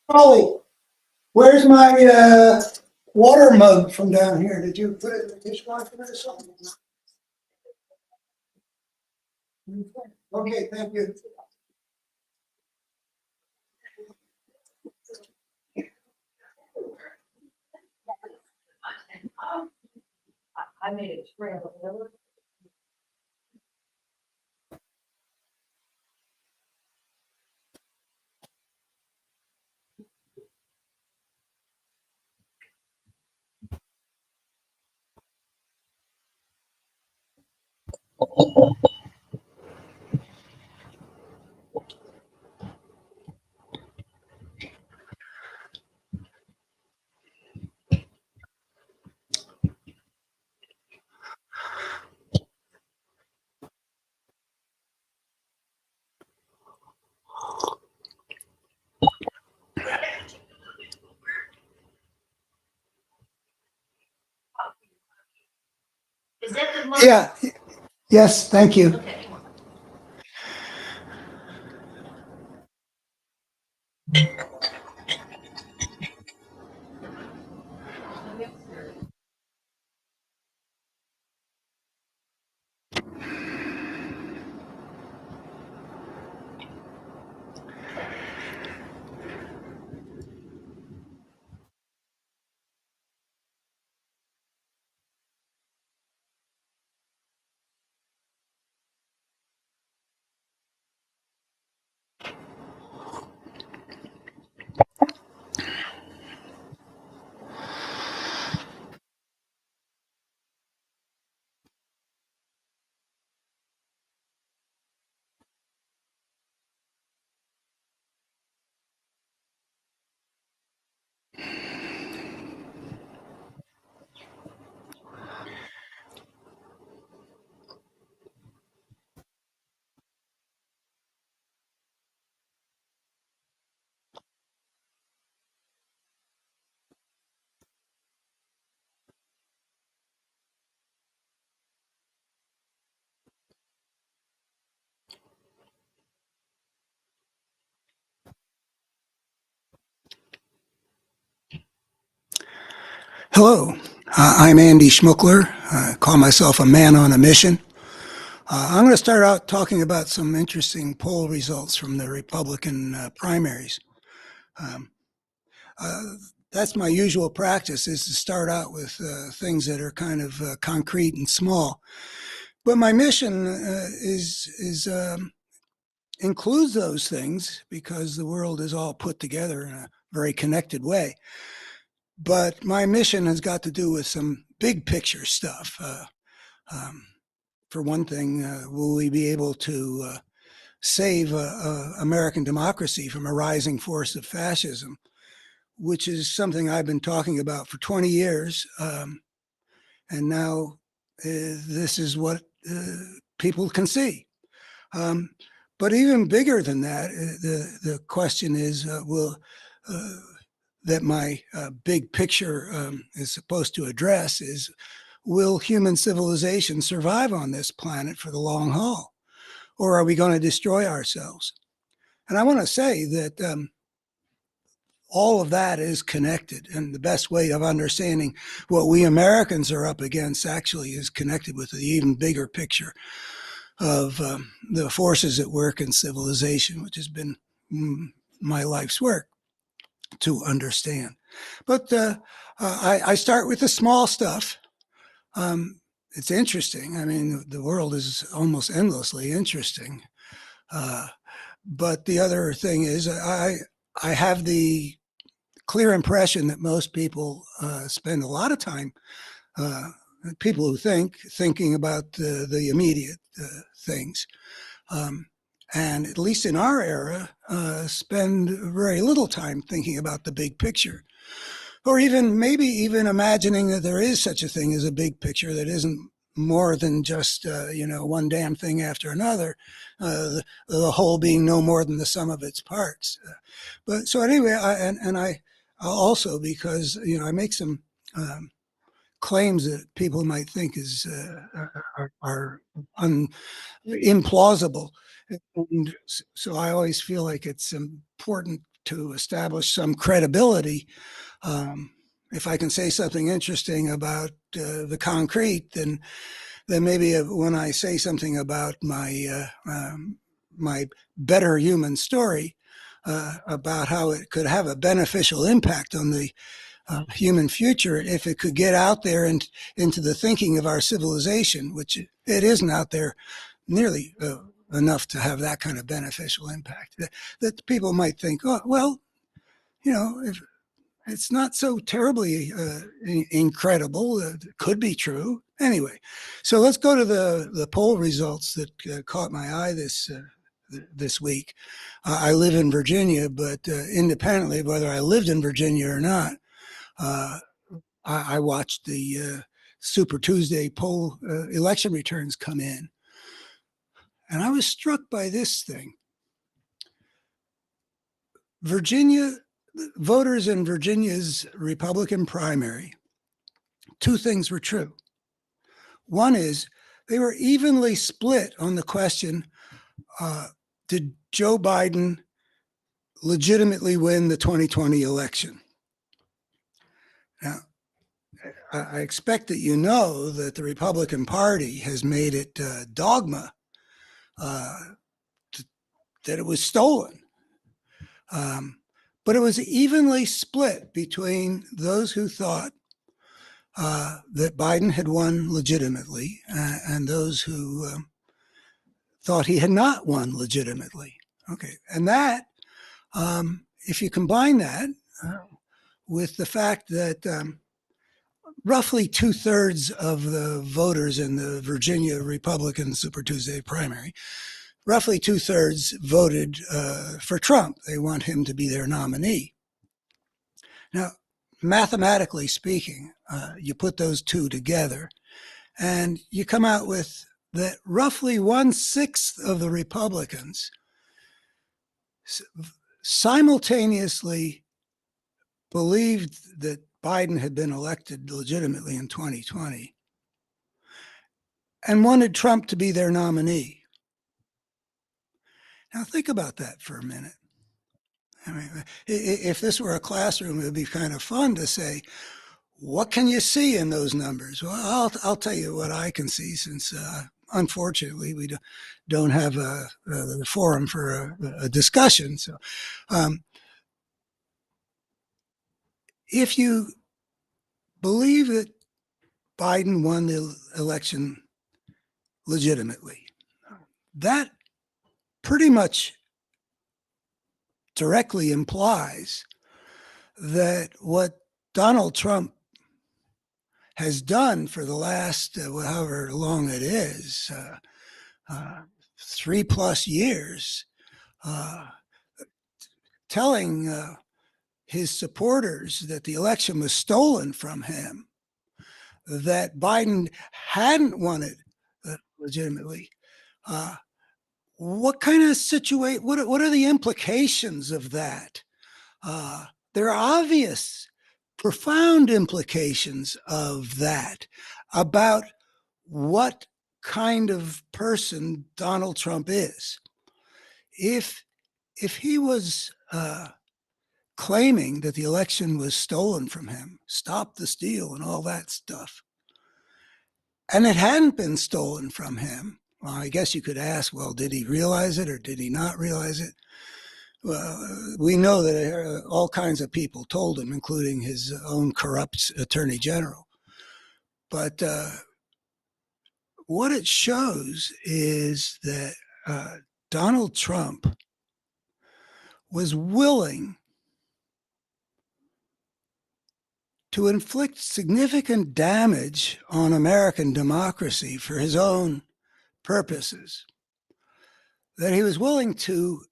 Ollie, where's my water mug from down here? Did you put it in the dishwasher or something? Okay, thank you. I made a trail. Is that the motion? Yeah, yes, thank you. Okay. Hello, I'm Andy Schmuckler. I call myself a man on a mission. I'm going to start out talking about some interesting poll results from the Republican primaries. Um, uh, that's my usual practice, is to start out with things that are kind of concrete and small. But my mission includes those things because the world is all put together in a very connected way. But my mission has got to do with some big picture stuff. Um, for one thing, will we be able to save American democracy from a rising force of fascism, which is something I've been talking about for 20 years. And now this is what people can see. But even bigger than that, the question is, will that my big picture is supposed to address is, will human civilization survive on this planet for the long haul? Or are we going to destroy ourselves? And I want to say that all of that is connected. And the best way of understanding what we Americans are up against actually is connected with the even bigger picture of the forces at work in civilization, which has been my life's work to understand. But I start with the small stuff. It's interesting. I mean, the world is almost endlessly interesting. But the other thing is, I have the clear impression that most people spend a lot of time, people who thinking about the immediate things. And at least in our era, spend very little time thinking about the big picture, or maybe even imagining that there is such a thing as a big picture that isn't more than just one damn thing after another, the whole being no more than the sum of its parts. But so anyway, I also, because I make some claims that people might think are implausible. And so I always feel like it's important to establish some credibility. If I can say something interesting about the concrete, then maybe when I say something about my better human story, about how it could have a beneficial impact on the human future if it could get out there and into the thinking of our civilization, which it isn't out there nearly enough to have that kind of beneficial impact. That people might think, oh, well, if it's not so terribly incredible, it could be true. Anyway, so let's go to the poll results that caught my eye this week. I live in Virginia, but independently, whether I lived in Virginia or not, I watched the Super Tuesday poll election returns come in. And I was struck by this thing. Voters in Virginia's Republican primary, two things were true. One is they were evenly split on the question, did Joe Biden legitimately win the 2020 election? Now, I expect that you know that the Republican Party has made it dogma that it was stolen. But it was evenly split between those who thought that Biden had won legitimately and those who thought he had not won legitimately. Okay, and that, if you combine that with the fact that roughly 2/3 of the voters in the Virginia Republican Super Tuesday primary, roughly 2/3 voted for Trump. They want him to be their nominee. Now, mathematically speaking, you put those two together and you come out with that roughly 1/6 of the Republicans simultaneously believed that Biden had been elected legitimately in 2020 and wanted Trump to be their nominee. Now, think about that for a minute. I mean, if this were a classroom, it would be kind of fun to say, what can you see in those numbers? Well, I'll tell you what I can see, since unfortunately we don't have a forum for a discussion. So if you believe that Biden won the election legitimately, that pretty much directly implies that what Donald Trump has done for the last, however long it is, 3+ years, telling his supporters that the election was stolen from him, that Biden hadn't won it legitimately. What kind of situation, what are the implications of that? There are obvious, profound implications of that about what kind of person Donald Trump is. If he was claiming that the election was stolen from him, stop the steal and all that stuff, and it hadn't been stolen from him, well, I guess you could ask, well, did he realize it or did he not realize it? Well, we know that all kinds of people told him, including his own corrupt attorney general. But what it shows is that Donald Trump was willing to inflict significant damage on American democracy for his own purposes, that he was willing to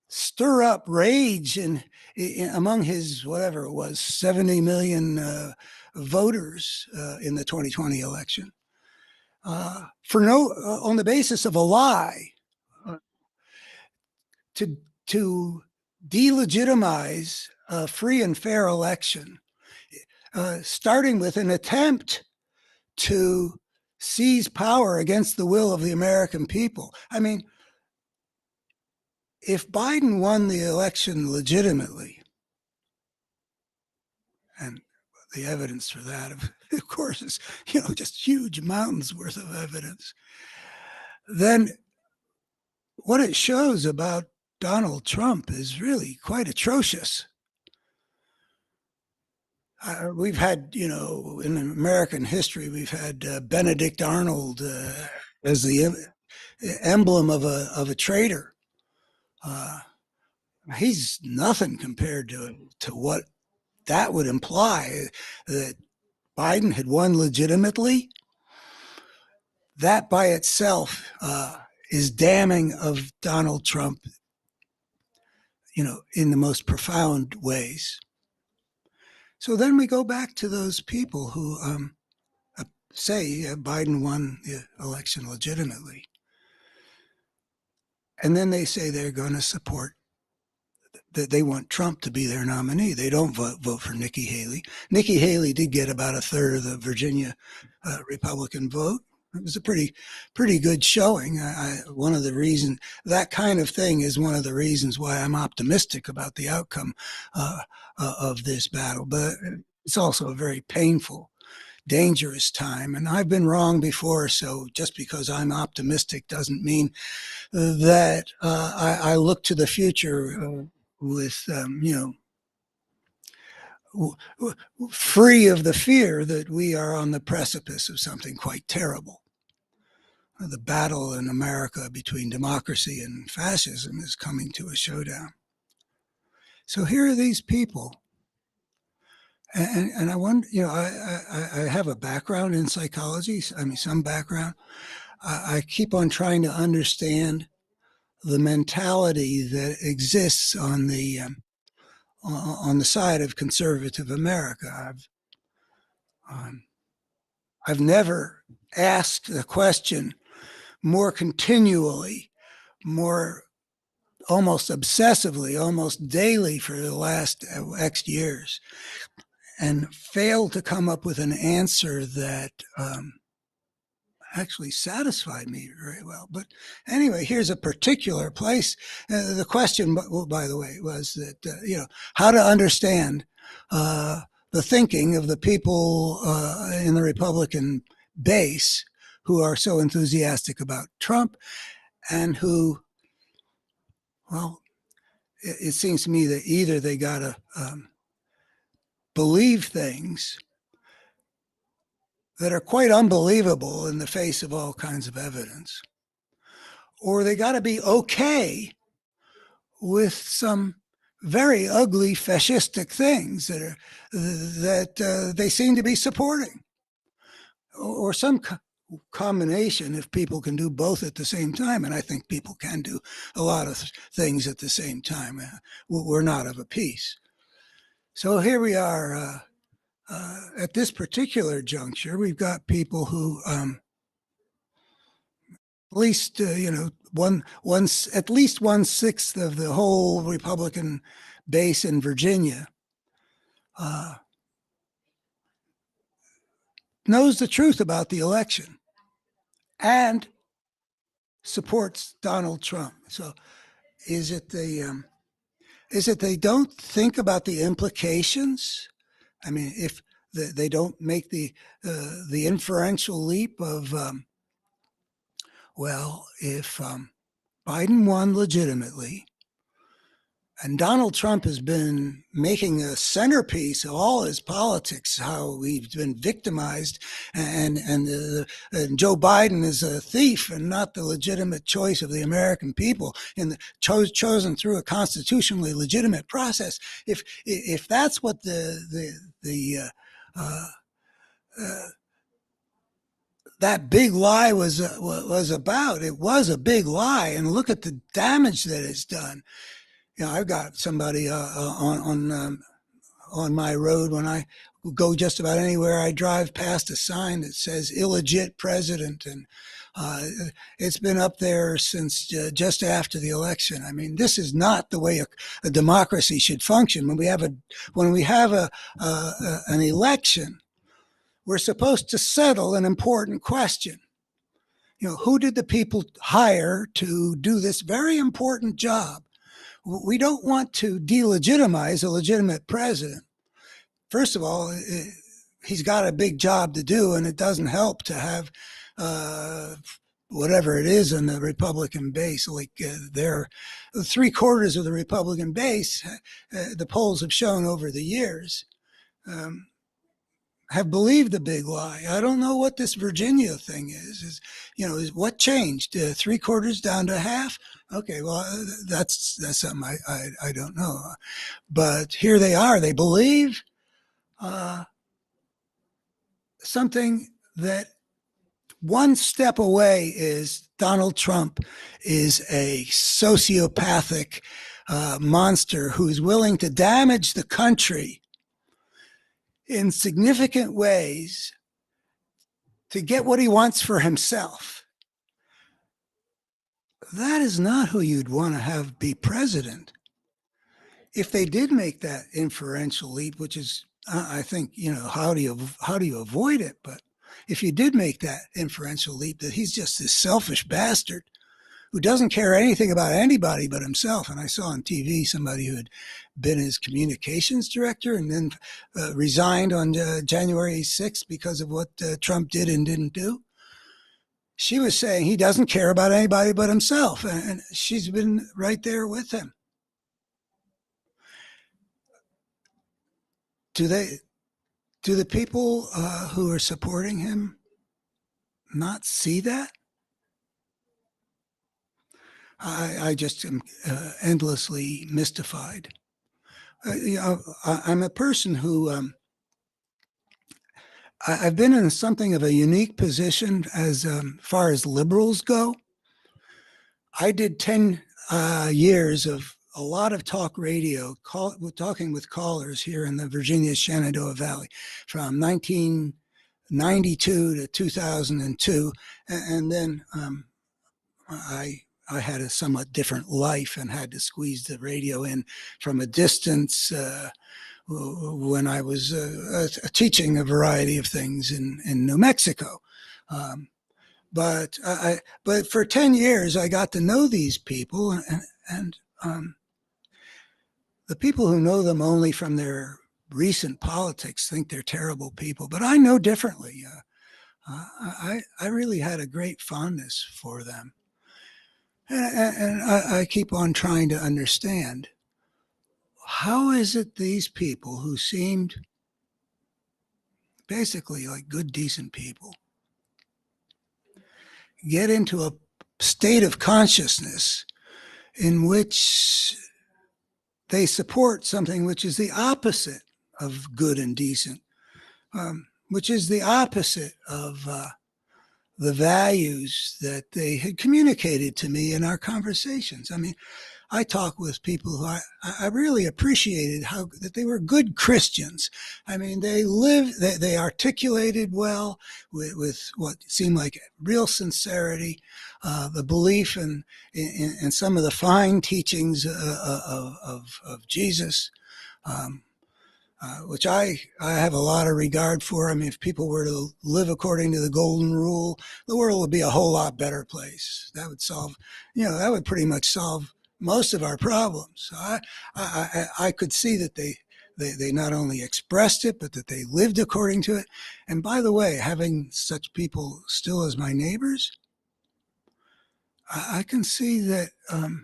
stir up rage among his, whatever it was, 70 million voters in the 2020 election, on the basis of a lie, to delegitimize a free and fair election, starting with an attempt to seize power against the will of the American people. I mean, if Biden won the election legitimately, and the evidence for that, of course, is, just huge mountains worth of evidence, then what it shows about Donald Trump is really quite atrocious. We've had, in American history, we've had Benedict Arnold as the emblem of a traitor. He's nothing compared to what that would imply, that Biden had won legitimately. That by itself is damning of Donald Trump, in the most profound ways. So then we go back to those people who say Biden won the election legitimately. And then they say they're going to support that they want Trump to be their nominee. They don't vote for Nikki Haley. Nikki Haley did get about a third of the Virginia Republican vote. It was a pretty good showing. One of the reasons, that kind of thing is one of the reasons why I'm optimistic about the outcome of this battle. But it's also a very painful, dangerous time. And I've been wrong before, so just because I'm optimistic doesn't mean that I look to the future with, free of the fear that we are on the precipice of something quite terrible. The battle in America between democracy and fascism is coming to a showdown. So here are these people. And I wonder, I have a background in psychology, some background. I keep on trying to understand the mentality that exists on the side of conservative America. I've never asked the question more continually, more almost obsessively, almost daily for the last X years, and failed to come up with an answer that actually satisfied me very well. But anyway, here's a particular place. The question, by the way, was that, how to understand the thinking of the people in the Republican base who are so enthusiastic about Trump and who, well, it seems to me that either they got to believe things that are quite unbelievable in the face of all kinds of evidence, or they got to be okay with some very ugly fascistic things that they seem to be supporting, or some combination if people can do both at the same time. And I think people can do a lot of things at the same time. We're not of a piece. So here we are at this particular juncture. We've got people who at least at least 1/6 of the whole Republican base in Virginia knows the truth about the election and supports Donald Trump. So is it they don't think about the implications? I mean, if they don't make the inferential leap of, if Biden won legitimately, and Donald Trump has been making a centerpiece of all his politics, how we've been victimized, and Joe Biden is a thief and not the legitimate choice of the American people, and chosen through a constitutionally legitimate process. If that's what that big lie was about, it was a big lie, and look at the damage that it's done. I've got somebody on my road when I go just about anywhere I drive past a sign that says "illegit president," and it's been up there since just after the election. I mean, this is not the way a democracy should function. When we have an election, we're supposed to settle an important question. Who did the people hire to do this very important job? We don't want to delegitimize a legitimate president. First of all, he's got a big job to do, and it doesn't help to have whatever it is in the Republican base. Like they're 3/4 of the Republican base, the polls have shown over the years, have believed the big lie. I don't know what this Virginia thing is what changed? 3/4 down to half? Okay, well, that's something I don't know. But here they are. They believe something that one step away is Donald Trump is a sociopathic monster who's willing to damage the country in significant ways to get what he wants for himself. That is not who you'd want to have be president. if they did make that inferential leap, which is, I think, how do you avoid it? But if you did make that inferential leap, that he's just this selfish bastard who doesn't care anything about anybody but himself. And I saw on TV somebody who had been his communications director and then resigned on January 6th because of what Trump did and didn't do. She was saying he doesn't care about anybody but himself. And she's been right there with him. Do the people who are supporting him not see that? I just am endlessly mystified. I'm a person who I've been in something of a unique position as far as liberals go. I did 10 years of a lot of talk radio, talking with callers here in the Virginia Shenandoah Valley from 1992 to 2002. And then I had a somewhat different life and had to squeeze the radio in from a distance when I was teaching a variety of things in New Mexico. But for 10 years, I got to know these people, and the people who know them only from their recent politics think they're terrible people. But I know differently. I really had a great fondness for them. And I keep on trying to understand, how is it these people who seemed basically like good, decent people get into a state of consciousness in which they support something which is the opposite of good and decent, which is the opposite of the values that they had communicated to me in our conversations. I mean, I talk with people who I really appreciated that they were good Christians. I mean, they articulated well with what seemed like real sincerity, the belief in some of the fine teachings of Jesus. Which I have a lot of regard for. I mean, if people were to live according to the golden rule, the world would be a whole lot better place. That would solve, that would pretty much solve most of our problems. So I could see that they not only expressed it, but that they lived according to it. And by the way, having such people still as my neighbors, I can see that the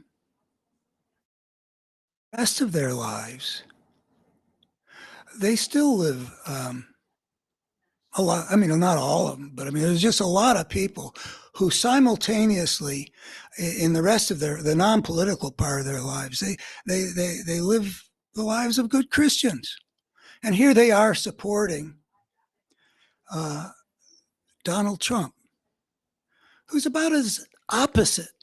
rest of their lives, they still live a lot. I mean, not all of them, but I mean, there's just a lot of people who simultaneously, in the rest of the non-political part of their lives, they live the lives of good Christians, and here they are supporting Donald Trump, who's about as opposite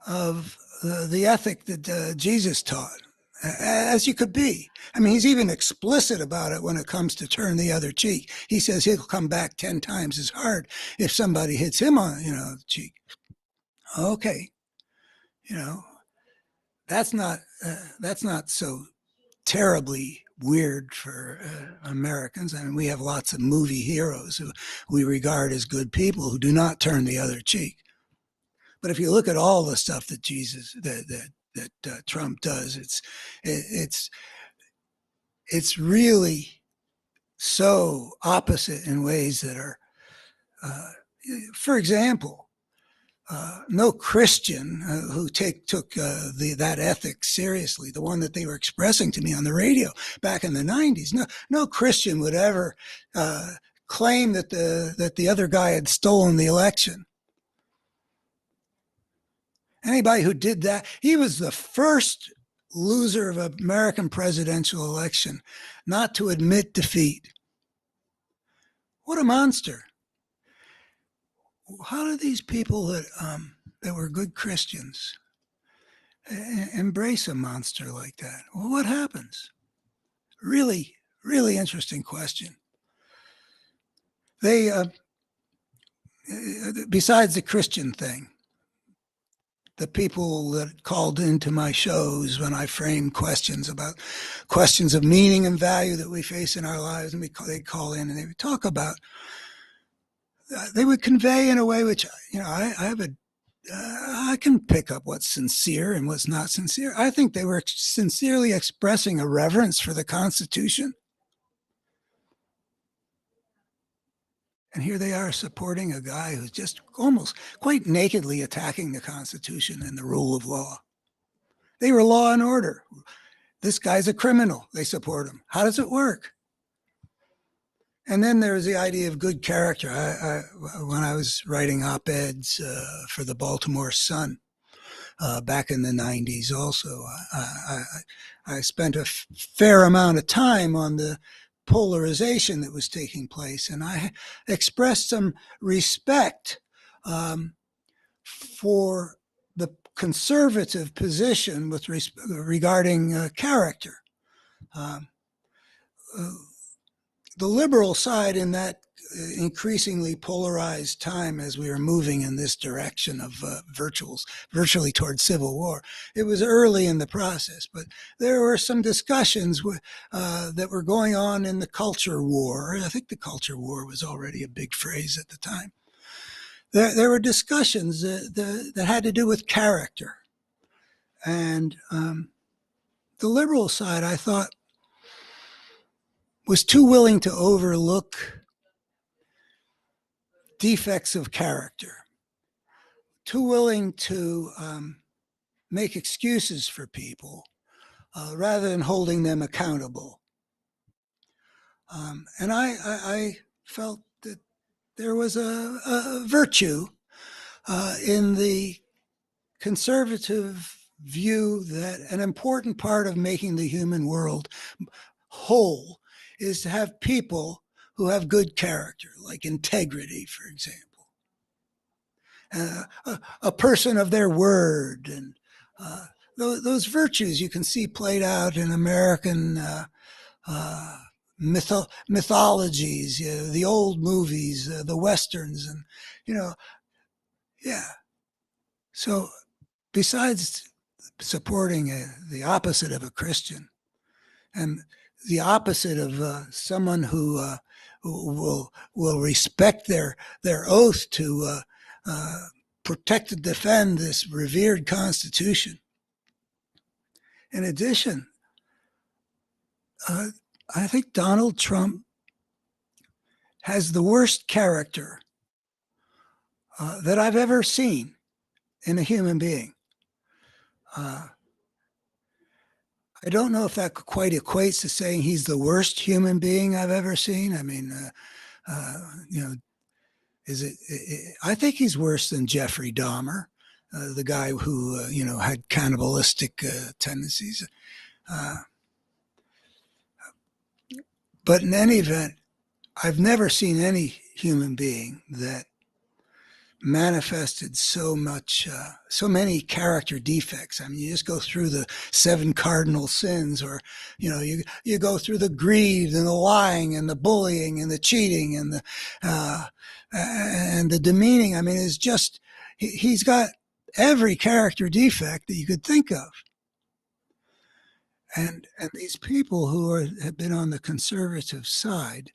of the ethic that Jesus taught as you could be. I mean, he's even explicit about it when it comes to turn the other cheek. He says he'll come back 10 times as hard if somebody hits him on, the cheek. Okay, that's not so terribly weird for Americans. I mean, we have lots of movie heroes who we regard as good people who do not turn the other cheek. But if you look at all the stuff that Trump does, it's really so opposite in ways that are, for example, no Christian who took that ethic seriously, the one that they were expressing to me on the radio back in the 90s. No Christian would ever claim that the other guy had stolen the election. Anybody who did that, he was the first loser of an American presidential election not to admit defeat. What a monster. How do these people that were good Christians embrace a monster like that? Well, what happens? Really, really interesting question. They, besides the Christian thing, the people that called into my shows when I framed questions about questions of meaning and value that we face in our lives, and they'd call in and they would talk about, they would convey in a way which, I have a I can pick up what's sincere and what's not sincere. I think they were sincerely expressing a reverence for the Constitution. And here they are supporting a guy who's just almost quite nakedly attacking the Constitution and the rule of law. They were law and order. This guy's a criminal. They support him. How does it work? And then there's the idea of good character. When I was writing op-eds for the Baltimore Sun back in the 90s also, I spent a fair amount of time on the polarization that was taking place, and I expressed some respect for the conservative position regarding character. The liberal side in that increasingly polarized time as we were moving in this direction of virtually towards civil war. It was early in the process, but there were some discussions that were going on in the culture war. I think the culture war was already a big phrase at the time. There were discussions that had to do with character. And the liberal side, I thought, was too willing to overlook defects of character, too willing to make excuses for people rather than holding them accountable. And I felt that there was a virtue in the conservative view that an important part of making the human world whole is to have people who have good character, like integrity, for example. A person of their word, and those virtues you can see played out in American mythologies, the old movies, the westerns, and yeah. So besides supporting the opposite of a Christian, and the opposite of someone who will respect their oath to protect and defend this revered Constitution. In addition, I think Donald Trump has the worst character that I've ever seen in a human being. I don't know if that quite equates to saying he's the worst human being I've ever seen. I mean, is it? I think he's worse than Jeffrey Dahmer, the guy who had cannibalistic tendencies. But in any event, I've never seen any human being that manifested so many character defects. I mean, you just go through the 7 cardinal sins, or you go through the greed and the lying and the bullying and the cheating and the demeaning. I mean, it's just he's got every character defect that you could think of. And these people who have been on the conservative side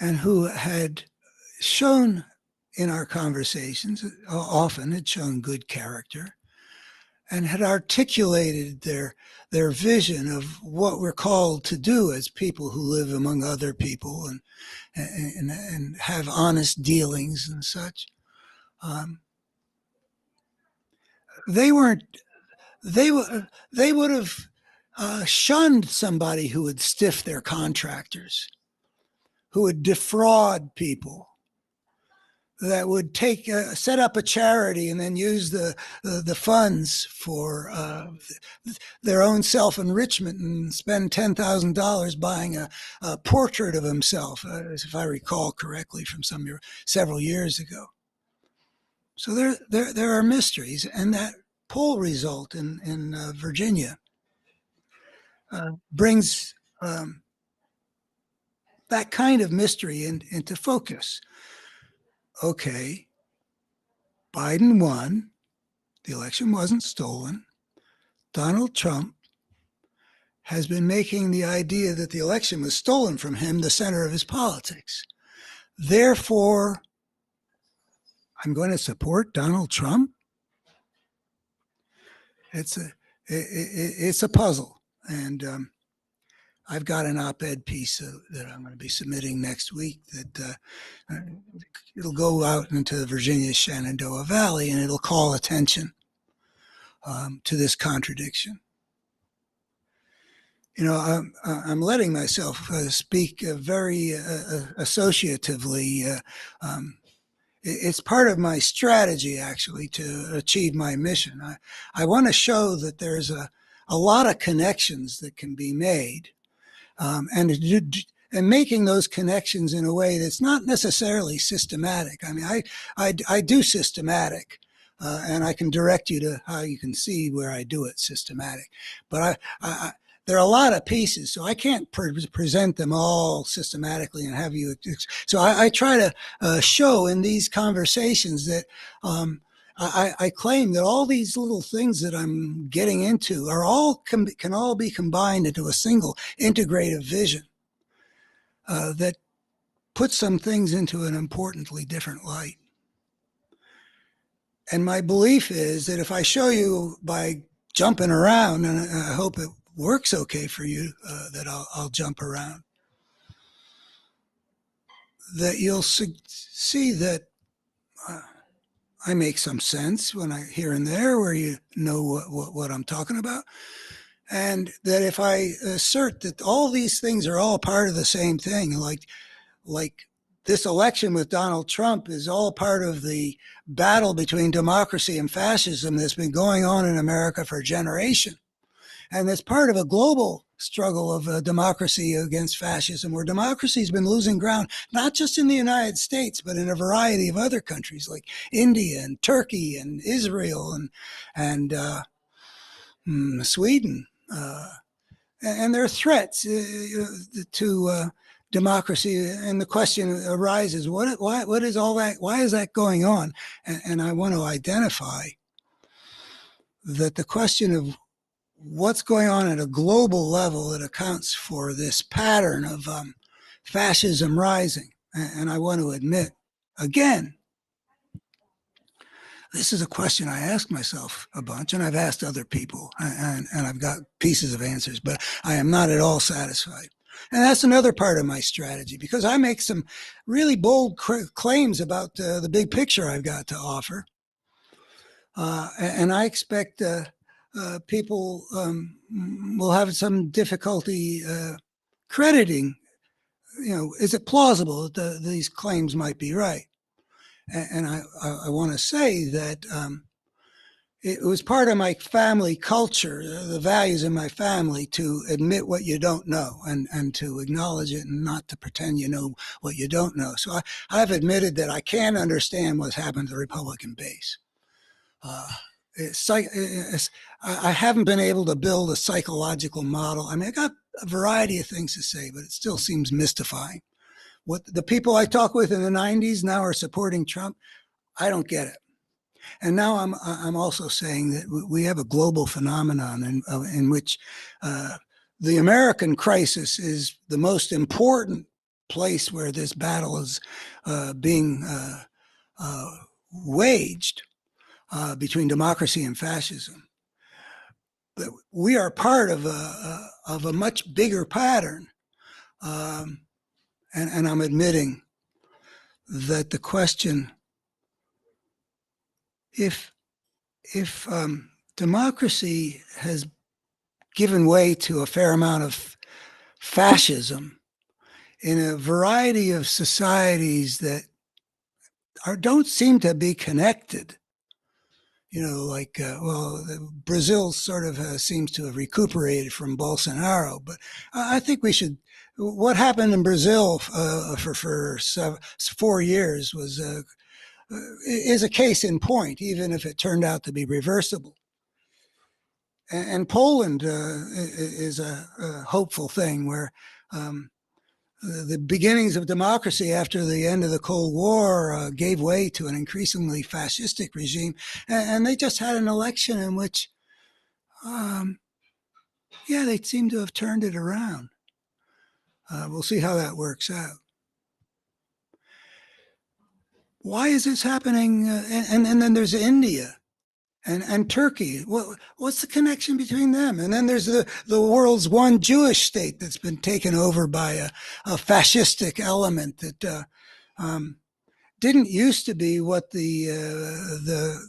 and who had shown in our conversations, often had shown good character, and had articulated their vision of what we're called to do as people who live among other people and have honest dealings and such. They would have shunned somebody who would stiff their contractors, who would defraud people, that would set up a charity and then use the funds for their own self-enrichment and spend $10,000 buying a portrait of himself, if I recall correctly, from several years ago. So there are mysteries, and that poll result in Virginia brings that kind of mystery into focus. okay, Biden won. The election wasn't stolen. Donald Trump has been making the idea that the election was stolen from him the center of his politics. Therefore, I'm going to support Donald Trump. It's a puzzle, and I've got an op-ed piece that I'm going to be submitting next week that it'll go out into the Virginia Shenandoah Valley, and it'll call attention to this contradiction. You know, I'm letting myself speak very associatively. It's part of my strategy, actually, to achieve my mission. I want to show that there's a lot of connections that can be made, and making those connections in a way that's not necessarily systematic. I mean, I do systematic, and I can direct you to how you can see where I do it systematic. But there are a lot of pieces, so I can't present them all systematically and have you. So I try to show in these conversations that I claim that all these little things that I'm getting into are all can all be combined into a single integrative vision that puts some things into an importantly different light. And my belief is that if I show you by jumping around, and I hope it works okay for you, that I'll jump around, that you'll see that I make some sense when I here and there where you know what I'm talking about. And that if I assert that all these things are all part of the same thing, like this election with Donald Trump is all part of the battle between democracy and fascism that's been going on in America for a generation. And it's part of a global struggle of democracy against fascism, where democracy's been losing ground, not just in the United States, but in a variety of other countries like India and Turkey and Israel and Sweden. And there are threats to democracy. And the question arises, what is all that? Why is that going on? And I want to identify that the question of what's going on at a global level that accounts for this pattern of fascism rising. And I want to admit, again, this is a question I ask myself a bunch, and I've asked other people, and I've got pieces of answers, but I am not at all satisfied. And that's another part of my strategy, because I make some really bold claims about the big picture I've got to offer. And I expect people will have some difficulty crediting, is it plausible that these claims might be right? And I want to say that it was part of my family culture, the values in my family, to admit what you don't know and to acknowledge it and not to pretend you know what you don't know. So I've admitted that I can't understand what's happened to the Republican base. I haven't been able to build a psychological model. I mean, I got a variety of things to say, but it still seems mystifying. What the people I talked with in the 90s now are supporting Trump, I don't get it. And now I'm also saying that we have a global phenomenon in which the American crisis is the most important place where this battle is being waged between democracy and fascism. But we are part of a much bigger pattern. And I'm admitting that the question, if democracy has given way to a fair amount of fascism in a variety of societies that don't seem to be connected, like, Brazil sort of seems to have recuperated from Bolsonaro, but I think we should. What happened in Brazil for 4 years is a case in point, even if it turned out to be reversible. And Poland is a hopeful thing where the beginnings of democracy after the end of the Cold War gave way to an increasingly fascistic regime, and they just had an election in which, yeah, they seem to have turned it around. We'll see how that works out. Why is this happening? And then there's India and Turkey. What's the connection between them? And then there's the world's one Jewish state that's been taken over by a fascistic element that didn't used to be what the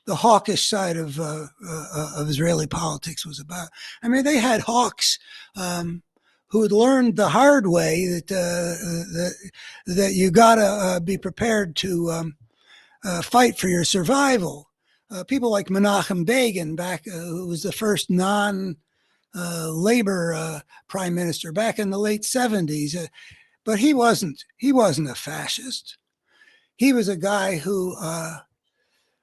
hawkish side of Israeli politics was about. I mean, they had hawks who had learned the hard way that you gotta be prepared to fight for your survival. People like Menachem Begin, who was the first non-labor prime minister back in the late 70s, but he wasn't a fascist. He was a guy who,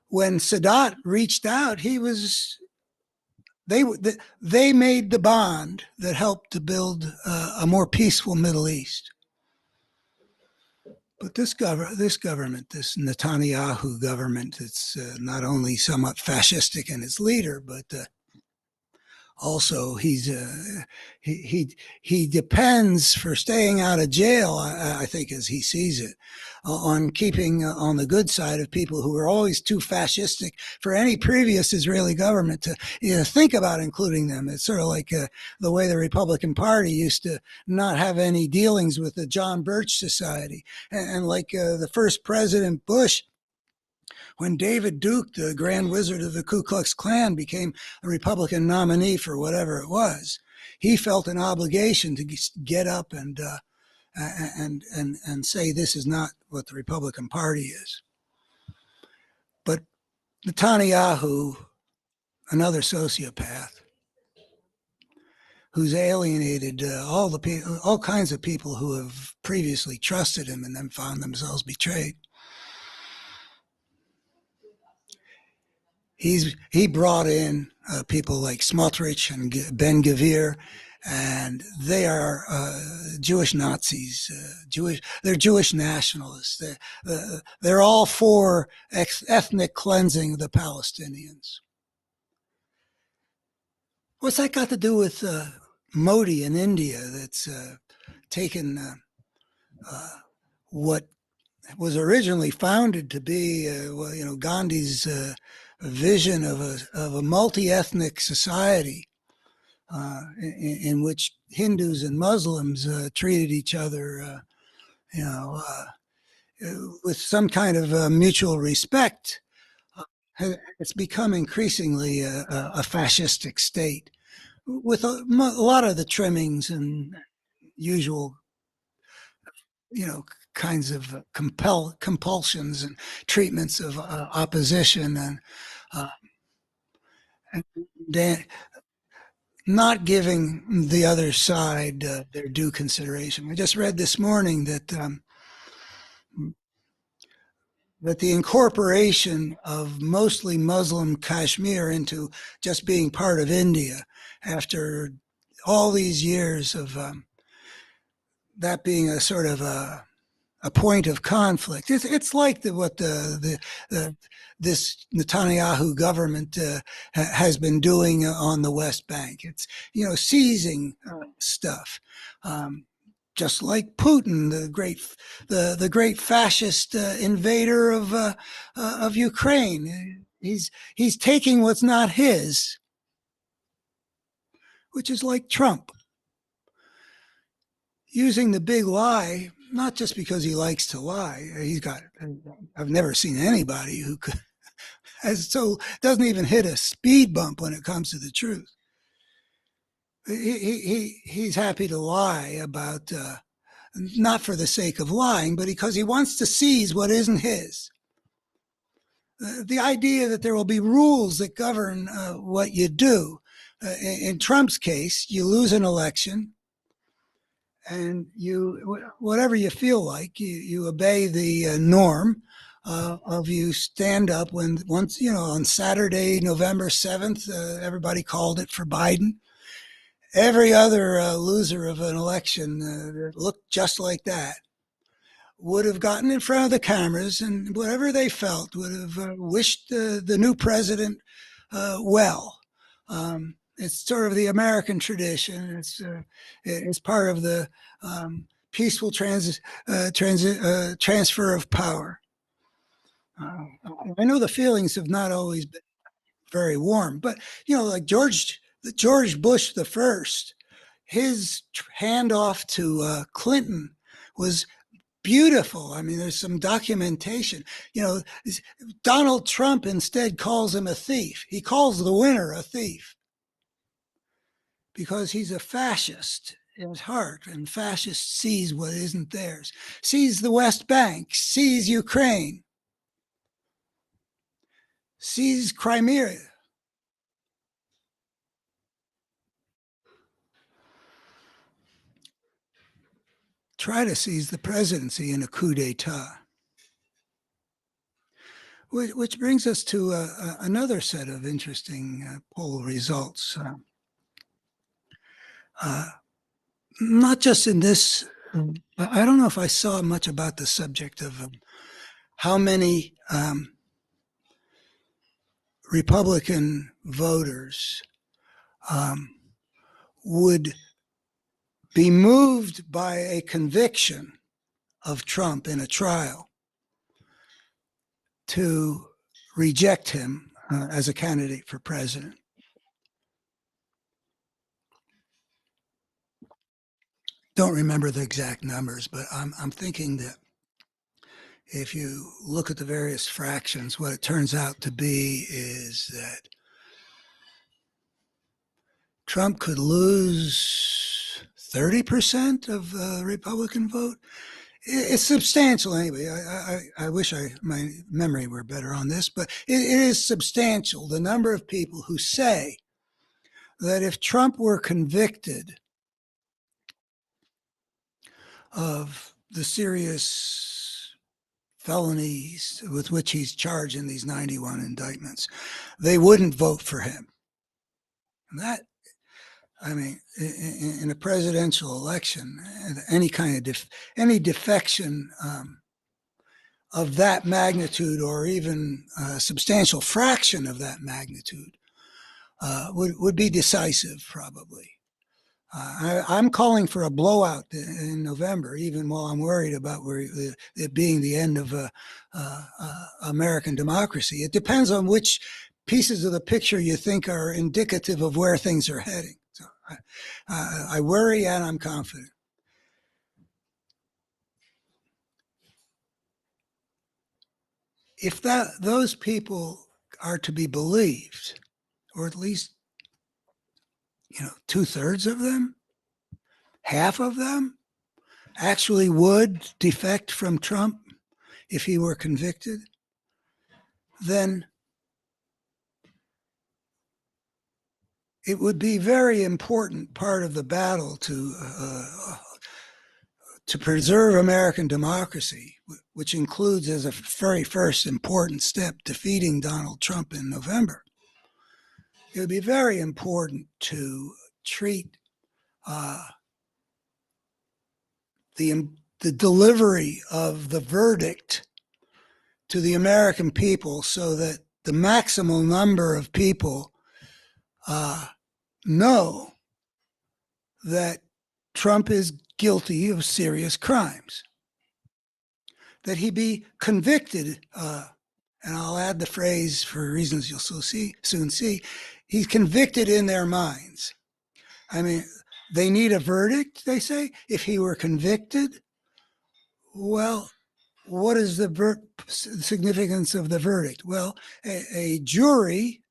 when Sadat reached out, they made the bond that helped to build a more peaceful Middle East. But this government, this Netanyahu government, it's not only somewhat fascistic in its leader, but also he depends for staying out of jail, I think, as he sees it, on keeping on the good side of people who were always too fascistic for any previous Israeli government to think about including them. It's sort of like the way the Republican Party used to not have any dealings with the John Birch Society, and like the first President Bush, when David Duke, the Grand Wizard of the Ku Klux Klan, became a Republican nominee for whatever it was, he felt an obligation to get up and say this is not what the Republican Party is. But Netanyahu, another sociopath, who's alienated all kinds of people who have previously trusted him and then found themselves betrayed. He brought in people like Smotrich and Ben Gvir, and they are Jewish Nazis. They're Jewish nationalists. They're all for ethnic cleansing of the Palestinians. What's that got to do with Modi in India? That's taken what was originally founded to be, Gandhi's vision of a multi-ethnic society in which Hindus and Muslims treated each other, with some kind of mutual respect. It's become increasingly a fascistic state with a lot of the trimmings and usual, kinds of compulsions and treatments of opposition and not giving the other side their due consideration. I just read this morning that the incorporation of mostly Muslim Kashmir into just being part of India after all these years of that being a sort of a point of conflict. It's like what this Netanyahu government has been doing on the West Bank. It's seizing stuff, just like Putin, the great fascist invader of Ukraine. He's taking what's not his, which is like Trump, using the big lie. Not just because he likes to lie. I've never seen anybody who doesn't even hit a speed bump when it comes to the truth. He's happy to lie about, not for the sake of lying, but because he wants to seize what isn't his. The idea that there will be rules that govern what you do. In Trump's case, you lose an election, and whatever you feel like, you obey the norm of you stand up once on Saturday, November 7th, everybody called it for Biden. every other loser of an election that looked just like that would have gotten in front of the cameras and whatever they felt would have wished the new president well. It's sort of the American tradition. It's part of the peaceful transfer of power. I know the feelings have not always been very warm, but like George Bush the first, his handoff to Clinton was beautiful. I mean, there's some documentation. Donald Trump instead calls him a thief. He calls the winner a thief because he's a fascist in his heart, and fascist sees what isn't theirs, sees the West Bank, sees Ukraine, sees Crimea. Try to seize the presidency in a coup d'etat. Which brings us to another set of interesting poll results. Not just in this, I don't know if I saw much about the subject of how many Republican voters would be moved by a conviction of Trump in a trial to reject him as a candidate for president. Don't remember the exact numbers, but I'm thinking that if you look at the various fractions, what it turns out to be is that Trump could lose 30% of the Republican vote. It's substantial anyway. I wish my memory were better on this, but it is substantial. The number of people who say that if Trump were convicted of the serious felonies with which he's charged in these 91 indictments, they wouldn't vote for him. And that, I mean, in a presidential election, any kind of any defection of that magnitude, or even a substantial fraction of that magnitude, would be decisive, probably. I'm calling for a blowout in November, even while I'm worried about it being the end of American democracy. It depends on which pieces of the picture you think are indicative of where things are heading. So I worry and I'm confident. If those people are to be believed, or at least 2/3 of them, half of them, actually would defect from Trump if he were convicted, then it would be a very important part of the battle to preserve American democracy, which includes as a very first important step defeating Donald Trump in November. It would be very important to treat the delivery of the verdict to the American people so that the maximum number of people know that Trump is guilty of serious crimes, that he be convicted, and I'll add the phrase for reasons you'll soon see, he's convicted in their minds. I mean, they need a verdict, they say. If he were convicted, well, what is the significance of the verdict? Well, a jury,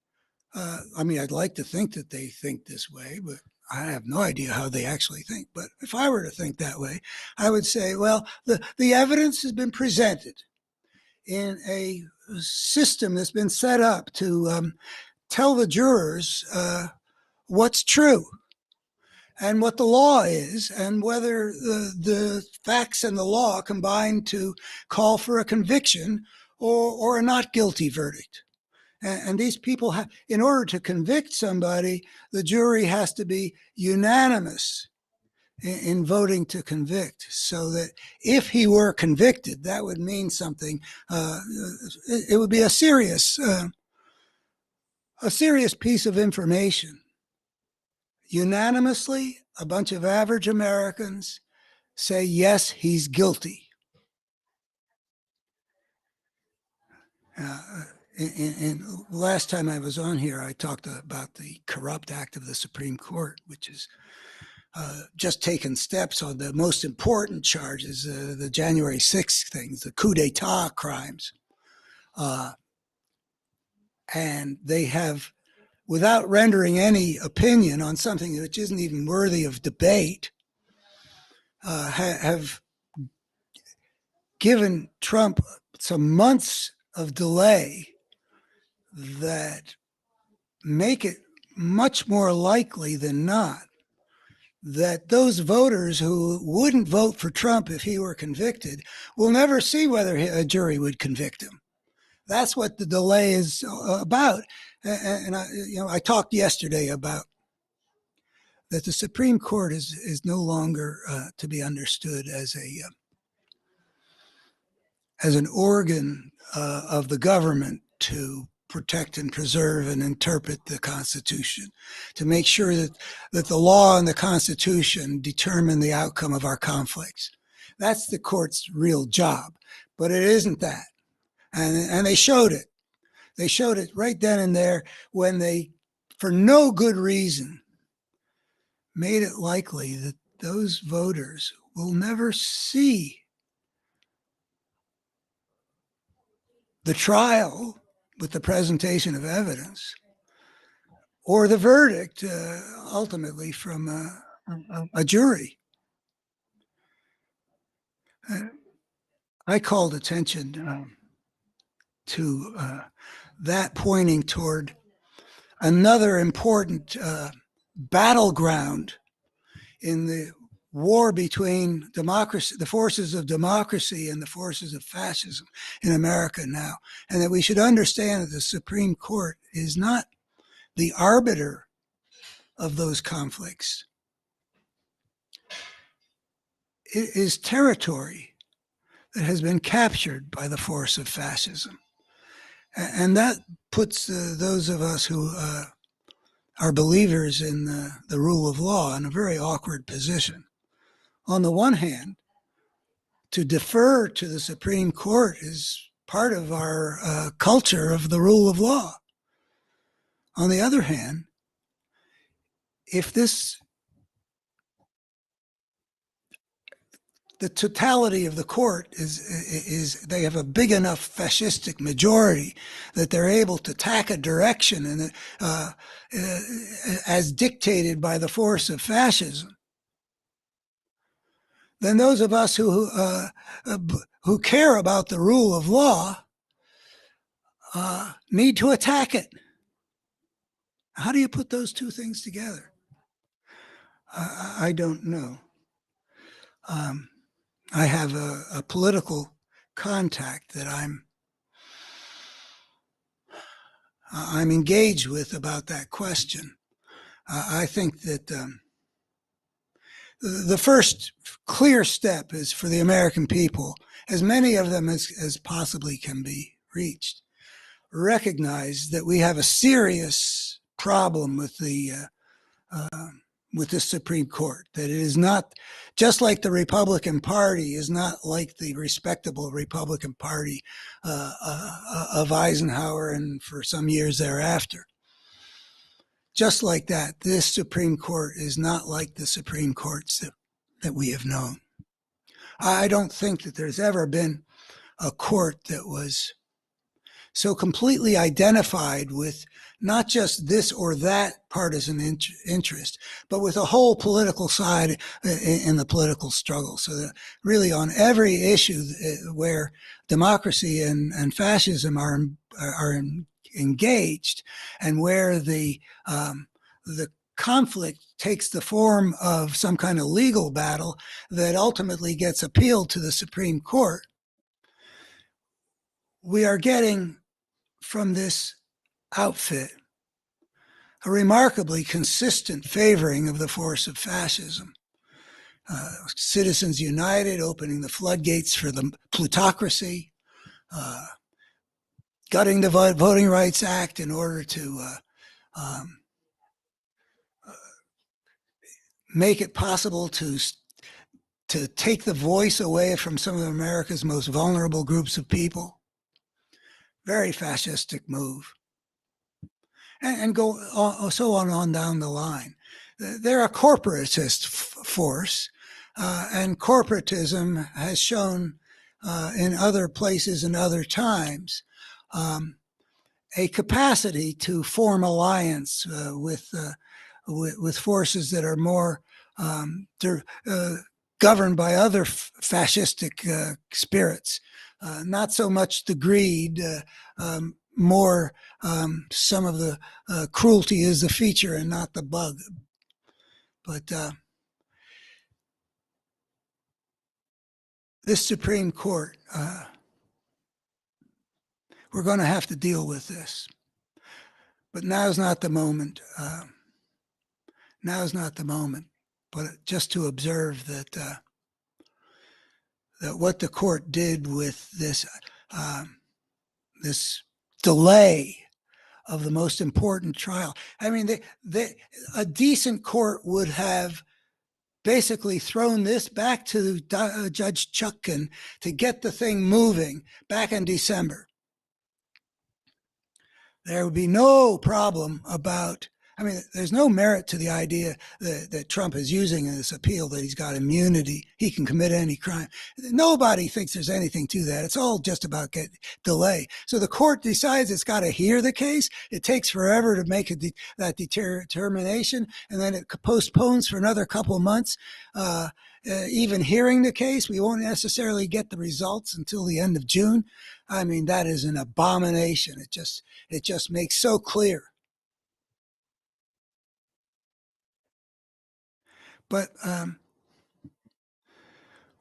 I mean, I'd like to think that they think this way, but I have no idea how they actually think. But if I were to think that way, I would say, well, the evidence has been presented in a system that's been set up to tell the jurors what's true and what the law is, and whether the facts and the law combine to call for a conviction or a not guilty verdict. And these people have, in order to convict somebody, the jury has to be unanimous in voting to convict, so that if he were convicted, that would mean something. It would be a serious piece of information. Unanimously, a bunch of average Americans say, yes, he's guilty. And last time I was on here, I talked about the corrupt act of the Supreme Court, which is just taken steps on the most important charges, the January 6th things, the coup d'etat crimes. And they have, without rendering any opinion on something which isn't even worthy of debate, have given Trump some months of delay that make it much more likely than not that those voters who wouldn't vote for Trump if he were convicted will never see whether a jury would convict him. That's what the delay is about. And I talked yesterday about that the Supreme Court is no longer to be understood as an organ of the government to protect and preserve and interpret the Constitution, to make sure that the law and the Constitution determine the outcome of our conflicts. That's the court's real job, but it isn't that. And they showed it. They showed it right then and there when they, for no good reason, made it likely that those voters will never see the trial with the presentation of evidence or the verdict ultimately from a jury. I called attention to that, pointing toward another important battleground in the war between democracy, the forces of democracy and the forces of fascism in America now, and that we should understand that the Supreme Court is not the arbiter of those conflicts. It is territory that has been captured by the force of fascism. And that puts those of us who are believers in the rule of law in a very awkward position. On the one hand, to defer to the Supreme Court is part of our culture of the rule of law. On the other hand, if the totality of the court is they have a big enough fascistic majority that they're able to tack a direction and as dictated by the force of fascism, then those of us who care about the rule of law need to attack it. How do you put those two things together? I don't know. I have a political contact that I'm engaged with about that question. I think that the first clear step is for the American people, as many of them as possibly can be reached, recognize that we have a serious problem with the Supreme Court, that it is not, just like the Republican Party is not like the respectable Republican Party of Eisenhower and for some years thereafter. Just like that, this Supreme Court is not like the Supreme Courts that we have known. I don't think that there's ever been a court that was so completely identified with not just this or that partisan interest, but with a whole political side in the political struggle. So that really on every issue where democracy and fascism are engaged, and where the conflict takes the form of some kind of legal battle that ultimately gets appealed to the Supreme Court, we are getting from this outfit a remarkably consistent favoring of the force of fascism. Citizens United opening the floodgates for the plutocracy, gutting the Voting Rights Act in order to make it possible to take the voice away from some of America's most vulnerable groups of people. Very fascistic move. And go so on down the line. They're a corporatist force, and corporatism has shown in other places and other times a capacity to form alliance with forces that are more governed by other fascistic spirits. Not so much the greed, more some of the cruelty is the feature and not the bug. But this Supreme Court, we're going to have to deal with this. But now's not the moment. Now's not the moment. But just to observe that that what the court did with this this delay of the most important trial. I mean, a decent court would have basically thrown this back to Judge Chutkan to get the thing moving back in December. There would be no problem about, I mean, there's no merit to the idea that Trump is using in this appeal that he's got immunity. He can commit any crime. Nobody thinks there's anything to that. It's all just about delay. So the court decides it's got to hear the case. It takes forever to make that determination, and then it postpones for another couple months. Even hearing the case, we won't necessarily get the results until the end of June. I mean, that is an abomination. It just makes so clear. But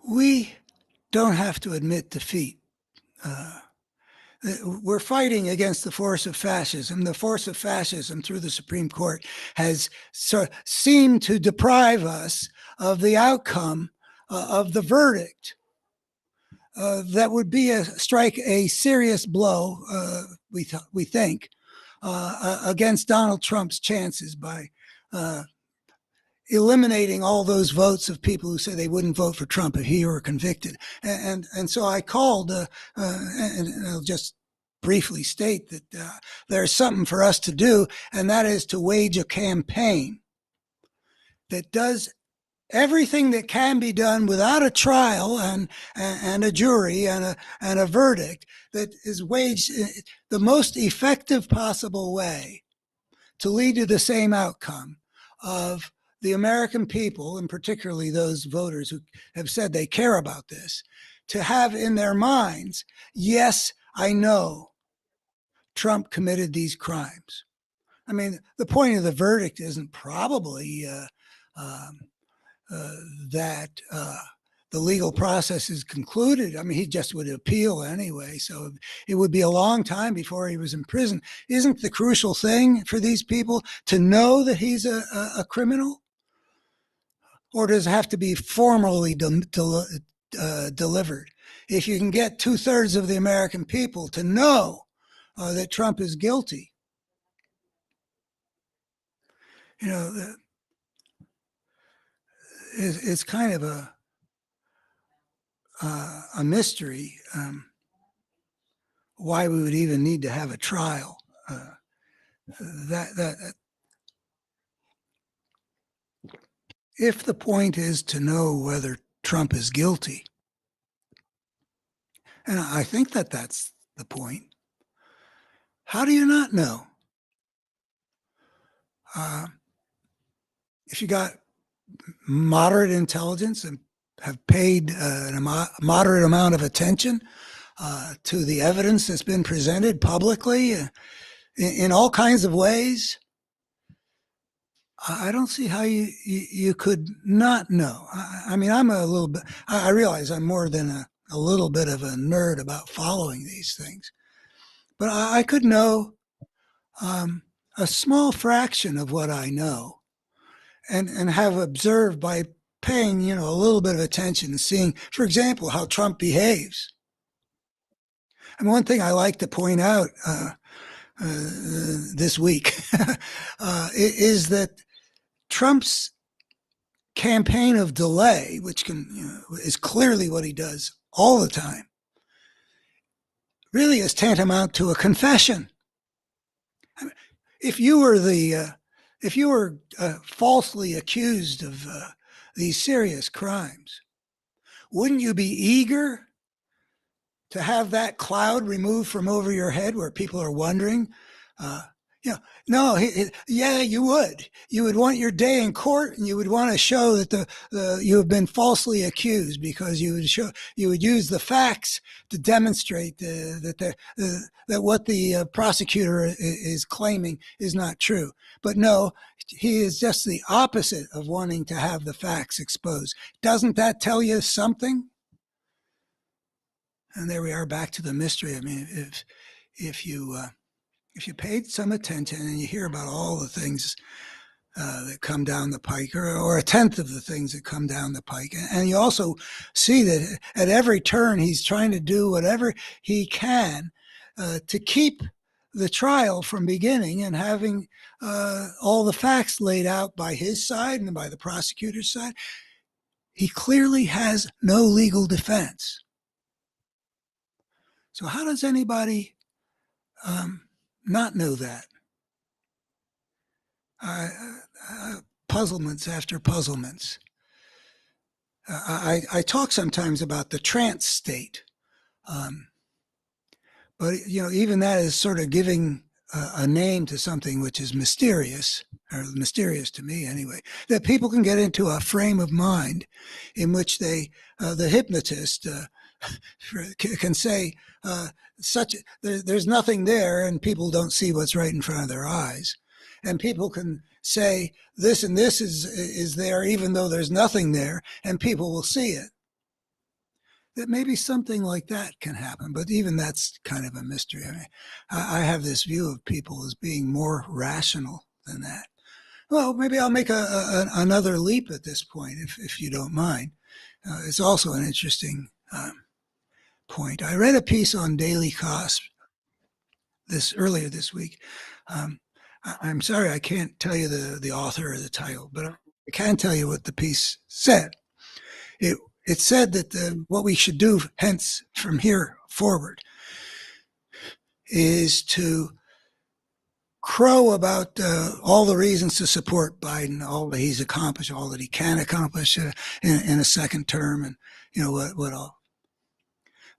we don't have to admit defeat. We're fighting against the force of fascism. The force of fascism through the Supreme Court has seemed to deprive us of the outcome of the verdict. That would be strike a serious blow, we think, against Donald Trump's chances by eliminating all those votes of people who say they wouldn't vote for Trump if he were convicted. And so I called, and I'll just briefly state that there's something for us to do, and that is to wage a campaign that does everything that can be done without a trial and a jury and a verdict, that is waged the most effective possible way to lead to the same outcome of the American people, and particularly those voters who have said they care about this, to have in their minds, yes, I know Trump committed these crimes. I mean, the point of the verdict isn't probably that the legal process is concluded. I mean, he just would appeal anyway, so it would be a long time before he was in prison. Isn't the crucial thing for these people to know that he's a criminal? Or does it have to be formally delivered? If you can get 2/3 of the American people to know that Trump is guilty, you know, it's kind of a mystery why we would even need to have a trial. That if the point is to know whether Trump is guilty, and I think that that's the point, how do you not know? If you got moderate intelligence and have paid a moderate amount of attention to the evidence that's been presented publicly in all kinds of ways, I don't see how you could not know. I mean, I'm a little bit, I realize I'm more than a little bit of a nerd about following these things, but I could know um, a small fraction of what I know and have observed by paying, a little bit of attention and seeing, for example, how Trump behaves. And one thing I like to point out this week is that Trump's campaign of delay, which is clearly what he does all the time, really is tantamount to a confession. If you were falsely accused of these serious crimes, wouldn't you be eager to have that cloud removed from over your head where people are wondering? Uh, no, yeah, you would. You would want your day in court, and you would want to show that you have been falsely accused, because you would use the facts to demonstrate that what the prosecutor is claiming is not true. But no, he is just the opposite of wanting to have the facts exposed. Doesn't that tell you something? And there we are, back to the mystery. I mean, if you paid some attention and you hear about all the things that come down the pike, or a tenth of the things that come down the pike, and you also see that at every turn he's trying to do whatever he can to keep the trial from beginning and having all the facts laid out by his side and by the prosecutor's side, he clearly has no legal defense. So how does anybody not know that? Puzzlements after puzzlements. I talk sometimes about the trance state, but even that is sort of giving a name to something which is mysterious, or mysterious to me anyway. That people can get into a frame of mind in which the hypnotist can say there's nothing there, and people don't see what's right in front of their eyes. And people can say this and this is there, even though there's nothing there, and people will see it. That maybe something like that can happen, but even that's kind of a mystery. I mean, I have this view of people as being more rational than that. Well, maybe I'll make another leap at this point, if you don't mind. It's also an interesting point. I read a piece on Daily Cost earlier this week. I'm sorry I can't tell you the author or the title, but I can tell you what the piece said. It said that what we should do hence from here forward is to crow about all the reasons to support Biden, all that he's accomplished, all that he can accomplish in a second term, and what all.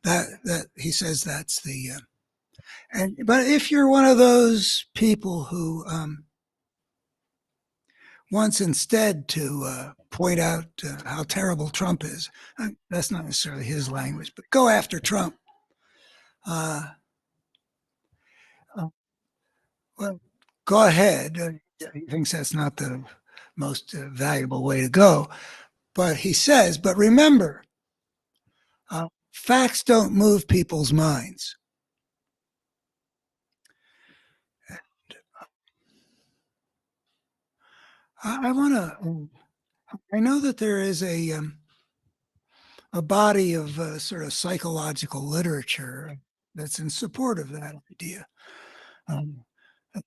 That he says that's the but if you're one of those people who wants instead to point out how terrible Trump is, that's not necessarily his language, but go after Trump. Well, go ahead. He thinks that's not the most valuable way to go. But he says, but remember, facts don't move people's minds. I want to. I know that there is a body of sort of psychological literature that's in support of that idea.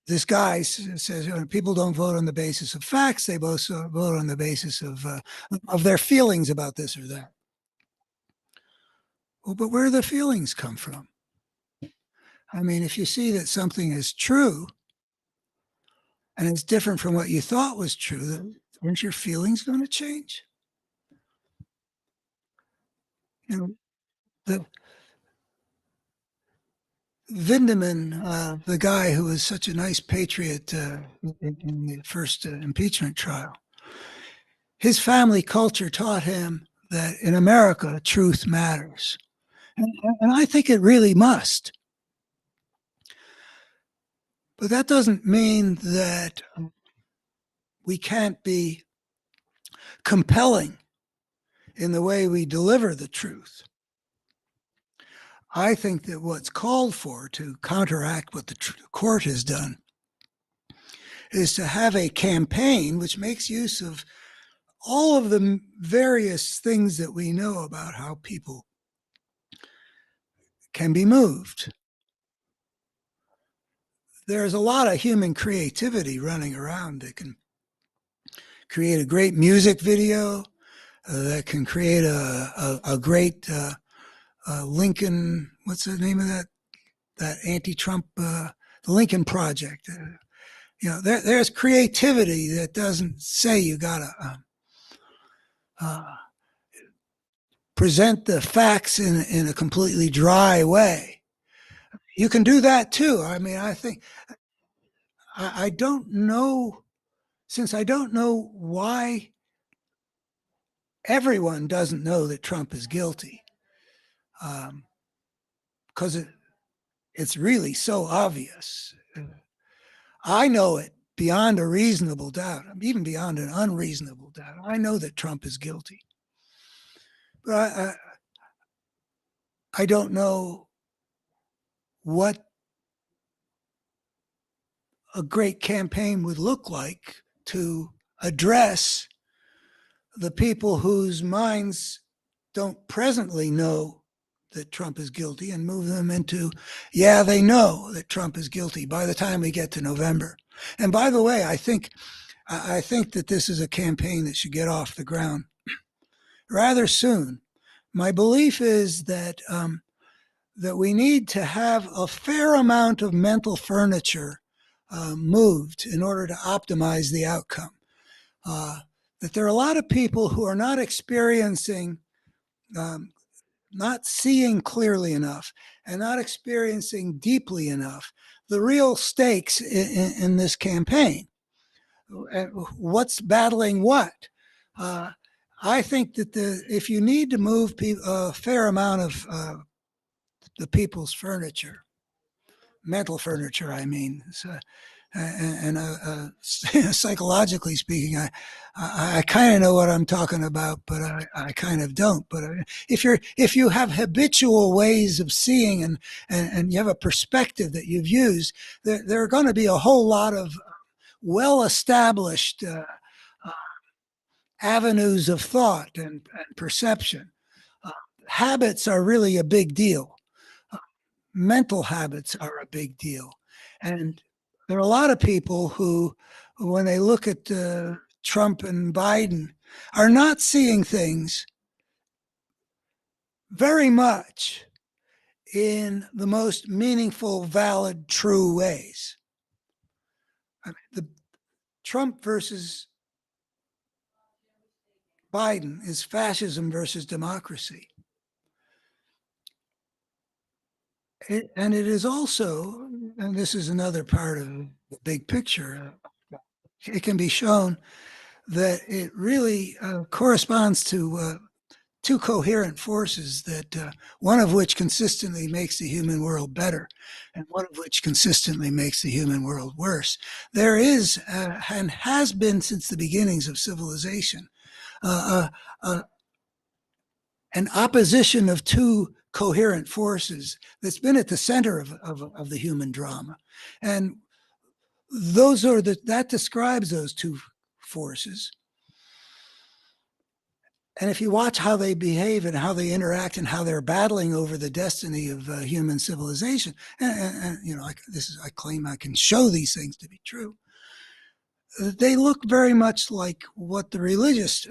This guy says people don't vote on the basis of facts; they both vote on the basis of their feelings about this or that. Well, but where do the feelings come from? I mean, if you see that something is true and it's different from what you thought was true, then aren't your feelings going to change? The Vindeman, the guy who was such a nice patriot in the first impeachment trial, his family culture taught him that in America, truth matters. And I think it really must. But that doesn't mean that we can't be compelling in the way we deliver the truth. I think that what's called for to counteract what the court has done is to have a campaign which makes use of all of the various things that we know about how people can be moved. There's a lot of human creativity running around that can create a great music video, that can create a great Lincoln, what's the name of that anti-Trump, the Lincoln Project. There's creativity that doesn't say you gotta present the facts in a completely dry way. You can do that too. I mean, I think I don't know, since I don't know why everyone doesn't know that Trump is guilty, because it's really so obvious. I know it beyond a reasonable doubt, even beyond an unreasonable doubt. I know that Trump is guilty. But I don't know what a great campaign would look like to address the people whose minds don't presently know that Trump is guilty and move them into, yeah, they know that Trump is guilty by the time we get to November. And by the way, I think that this is a campaign that should get off the ground rather soon. My belief is that that we need to have a fair amount of mental furniture moved in order to optimize the outcome. That there are a lot of people who are not experiencing, not seeing clearly enough, and not experiencing deeply enough the real stakes in this campaign. What's battling what? I think that if you need to move a fair amount of the people's furniture, mental furniture, I mean, psychologically speaking, I kind of know what I'm talking about, but I kind of don't. But if you have habitual ways of seeing and you have a perspective that you've used, there are going to be a whole lot of well-established avenues of thought and perception. Habits are really a big deal. Mental habits are a big deal. And there are a lot of people who, when they look at Trump and Biden, are not seeing things very much in the most meaningful, valid, true ways. I mean, the Trump versus Biden is fascism versus democracy. And it is also, and this is another part of the big picture, it can be shown that it really corresponds to two coherent forces, that one of which consistently makes the human world better and one of which consistently makes the human world worse. There is, and has been since the beginnings of civilization, an opposition of two coherent forces that's been at the center of the human drama. And that describes those two forces. And if you watch how they behave and how they interact and how they're battling over the destiny of human civilization, and I claim I can show these things to be true, they look very much like what the religious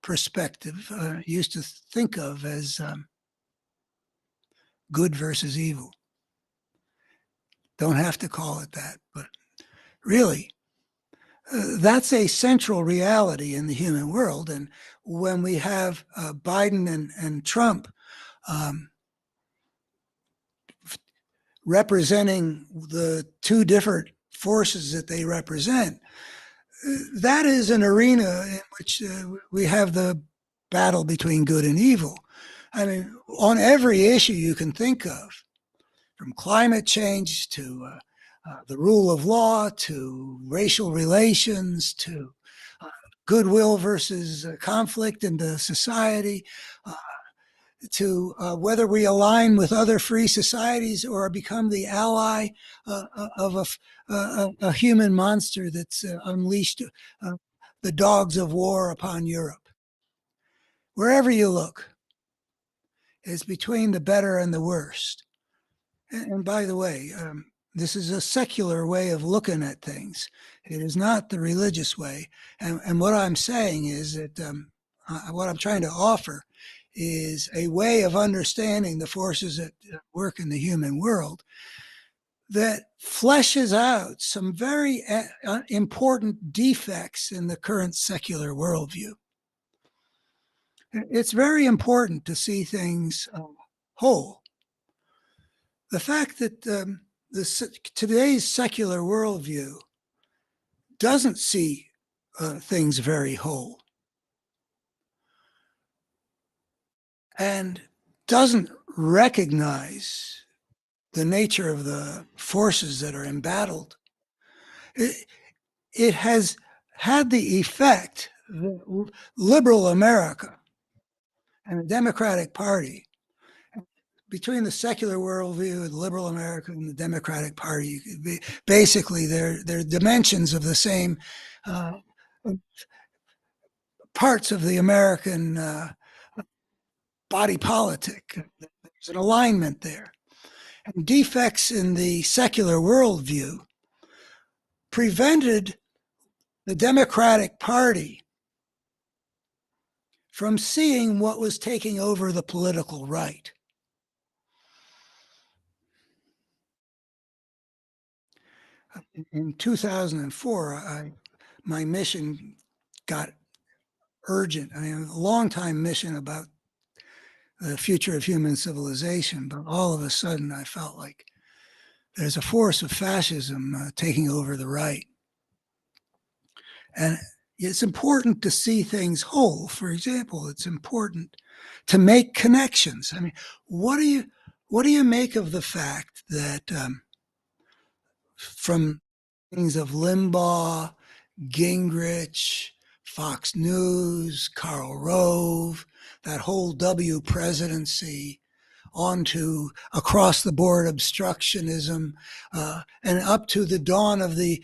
perspective used to think of as good versus evil. Don't have to call it that, but really, that's a central reality in the human world. And when we have Biden and Trump representing the two different forces that they represent, that is an arena in which we have the battle between good and evil. I mean, on every issue you can think of, from climate change to the rule of law, to racial relations, to goodwill versus conflict in the society. to whether we align with other free societies or become the ally of a human monster that's unleashed the dogs of war upon Europe. Wherever you look, it's between the better and the worst. And by the way, this is a secular way of looking at things. It is not the religious way. And what I'm saying is that what I'm trying to offer is a way of understanding the forces that work in the human world that fleshes out some very important defects in the current secular worldview. It's very important to see things whole. The fact that today's secular worldview doesn't see things very whole and doesn't recognize the nature of the forces that are embattled, it has had the effect that liberal America and the Democratic Party, between the secular worldview, the liberal America, and the Democratic Party, basically they're dimensions of the same parts of the American body politic. There's an alignment there. And defects in the secular worldview prevented the Democratic Party from seeing what was taking over the political right. In 2004, my mission got urgent. I mean, a long-time mission about the future of human civilization, but all of a sudden I felt like there's a force of fascism taking over the right. And it's important to see things whole. For example, it's important to make connections. I mean, what do you make of the fact that from things of Limbaugh, Gingrich, Fox News, Karl Rove, that whole W presidency, onto across the board obstructionism, and up to the dawn of the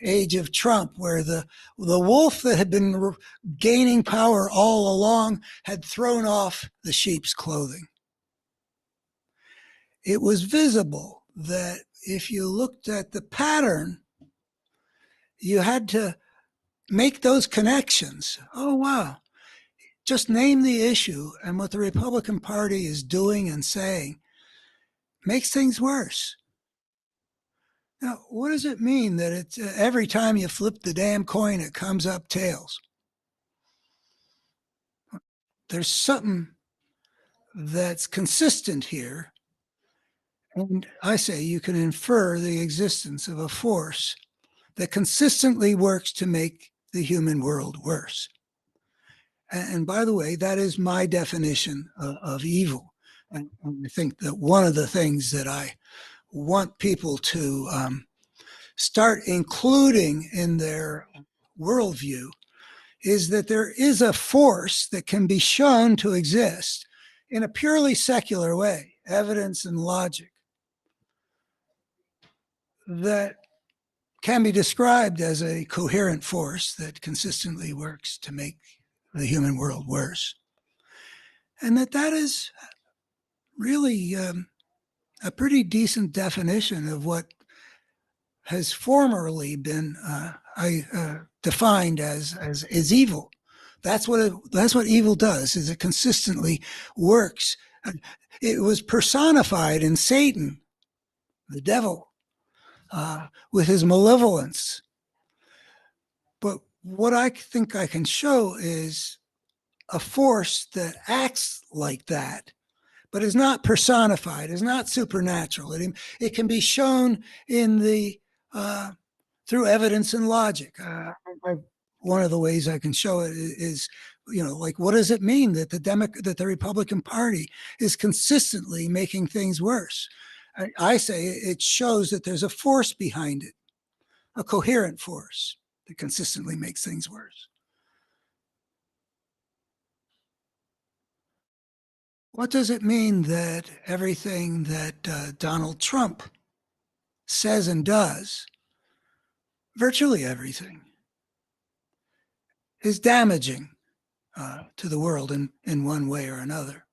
age of Trump, where the wolf that had been gaining power all along had thrown off the sheep's clothing. It was visible that if you looked at the pattern, you had to make those connections. Oh, wow. Just name the issue, and what the Republican Party is doing and saying makes things worse. Now, what does it mean that it's every time you flip the damn coin, it comes up tails? There's something that's consistent here. And I say you can infer the existence of a force that consistently works to make the human world worse. And by the way, that is my definition of evil. And I think that one of the things that I want people to start including in their worldview is that there is a force that can be shown to exist in a purely secular way, evidence and logic, that can be described as a coherent force that consistently works to make the human world worse. And that is really a pretty decent definition of what has formerly been defined as evil. That's what evil does. Is it consistently works. It was personified in Satan, the devil, with his malevolence. But what I think I can show is a force that acts like that, but is not personified, is not supernatural. It can be shown in the through evidence and logic. One of the ways I can show it is, like, what does it mean that the Republican Party is consistently making things worse? I say it shows that there's a force behind it, a coherent force that consistently makes things worse. What does it mean that everything that Donald Trump says and does, virtually everything, is damaging to the world in one way or another?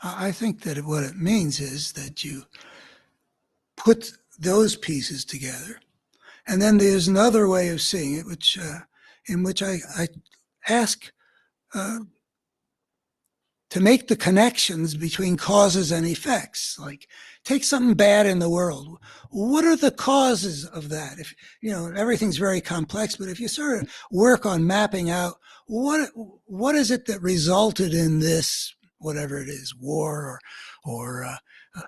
I think that what it means is that you put those pieces together. And then there's another way of seeing it, which in which I ask uh, to make the connections between causes and effects. Like, take something bad in the world. What are the causes of that? If everything's very complex, but if you sort of work on mapping out what is it that resulted in this, whatever it is, war or uh,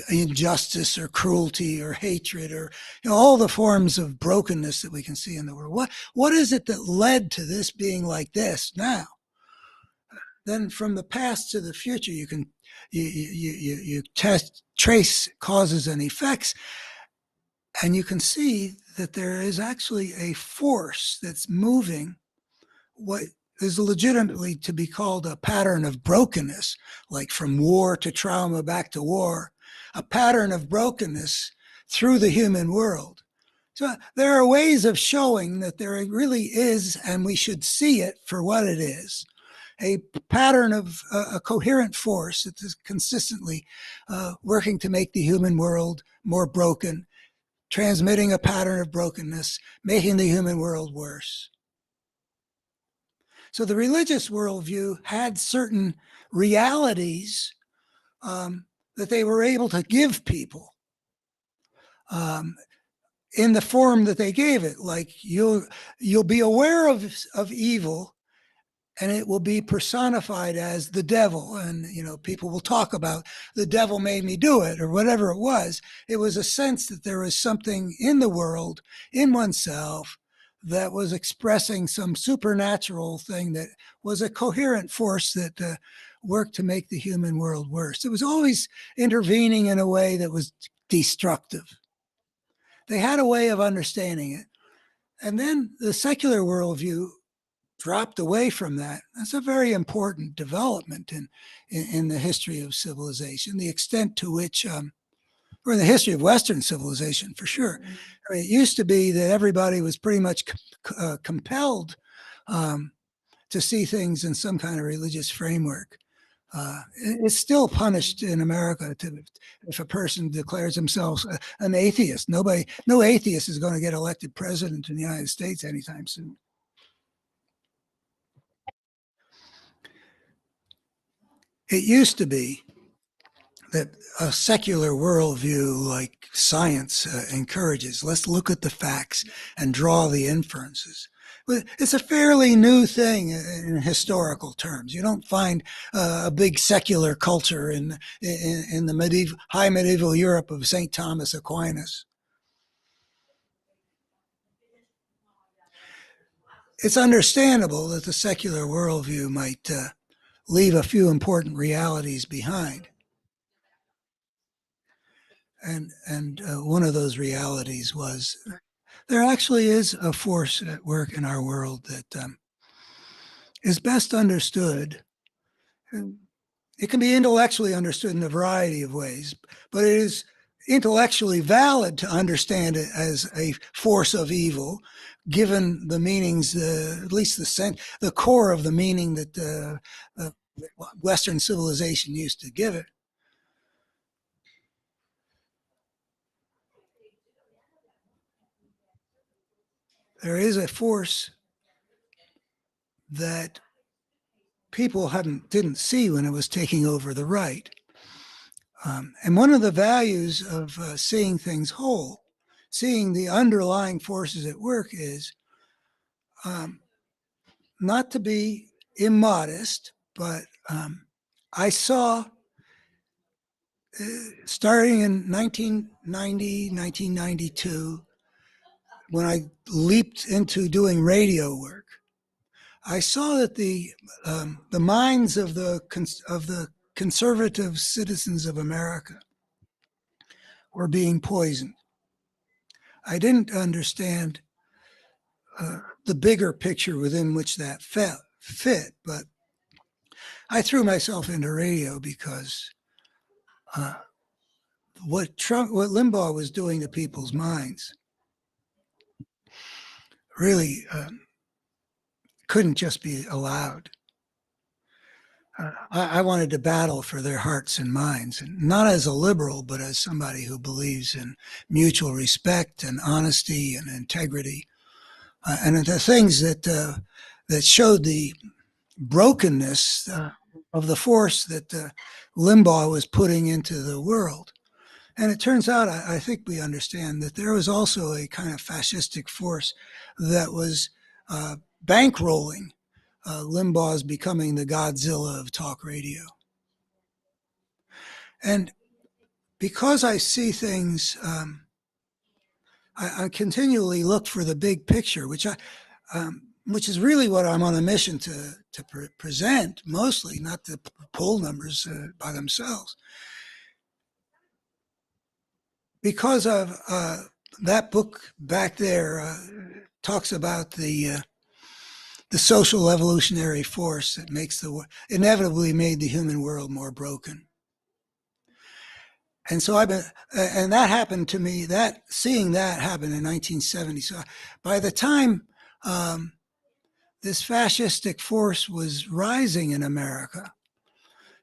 injustice or cruelty or hatred or all the forms of brokenness that we can see in the world. What is it that led to this being like this now? Then from the past to the future, you can you trace causes and effects, and you can see that there is actually a force that's moving what is legitimately to be called a pattern of brokenness, like from war to trauma back to war, a pattern of brokenness through the human world. So there are ways of showing that there really is, and we should see it for what it is, a pattern of a coherent force that is consistently working to make the human world more broken, transmitting a pattern of brokenness, making the human world worse. So the religious worldview had certain realities that they were able to give people in the form that they gave it. Like you'll be aware of evil, and it will be personified as the devil. And people will talk about the devil made me do it or whatever it was. It was a sense that there was something in the world, in oneself, that was expressing some supernatural thing that was a coherent force that worked to make the human world worse. It was always intervening in a way that was destructive. They had a way of understanding it. And then the secular worldview dropped away from that. That's a very important development in the history of civilization, the extent to which, or in the history of Western civilization, for sure. I mean, it used to be that everybody was pretty much compelled to see things in some kind of religious framework. It's still punished in America if a person declares himself an atheist. No atheist is going to get elected president in the United States anytime soon. It used to be that a secular worldview like science encourages. Let's look at the facts and draw the inferences. But it's a fairly new thing in historical terms. You don't find a big secular culture in the high medieval Europe of St. Thomas Aquinas. It's understandable that the secular worldview might leave a few important realities behind. And one of those realities was there actually is a force at work in our world that is best understood. It can be intellectually understood in a variety of ways, but it is intellectually valid to understand it as a force of evil, given the meanings, at least the core of the meaning that Western civilization used to give it. There is a force that people didn't see when it was taking over the right. And one of the values of seeing things whole, seeing the underlying forces at work, is not to be immodest, but I saw, starting in 1990, 1992, when I leaped into doing radio work, I saw that the minds of the conservative citizens of America were being poisoned. I didn't understand the bigger picture within which that fit. But I threw myself into radio because what Limbaugh was doing to people's minds really couldn't just be allowed. I wanted to battle for their hearts and minds, and not as a liberal, but as somebody who believes in mutual respect and honesty and integrity, and the things that showed the brokenness of the force that Limbaugh was putting into the world. And it turns out, I think we understand that there was also a kind of fascistic force that was bankrolling Limbaugh's becoming the Godzilla of talk radio. And because I see things, I continually look for the big picture, which is really what I'm on a mission to present, mostly, not the poll numbers by themselves. Because of that book back there talks about the social evolutionary force that inevitably made the human world more broken. And so and that happened to me, seeing that happen in 1970. So by the time this fascistic force was rising in America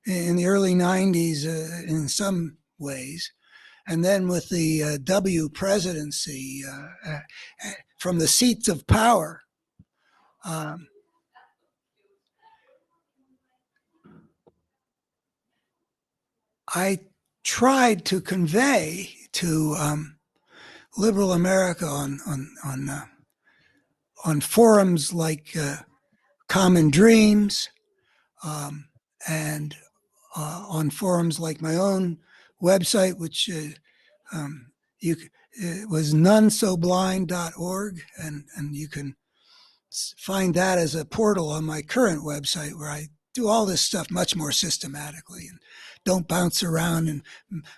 in the early 90s in some ways, and then with the W presidency from the seats of power, I tried to convey to liberal America on forums like Common Dreams and on forums like my own website, which it was nonesoblind.org, and you can find that as a portal on my current website where I do all this stuff much more systematically and don't bounce around and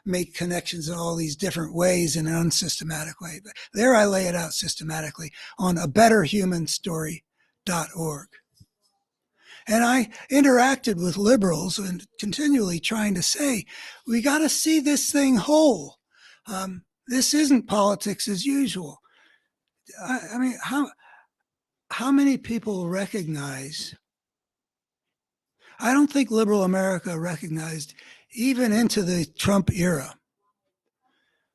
make connections in all these different ways in an unsystematic way. But there I lay it out systematically on abetterhumanstory.org. And I interacted with liberals and continually trying to say, we got to see this thing whole. This isn't politics as usual. I mean, how many people recognize? I don't think liberal America recognized, even into the Trump era,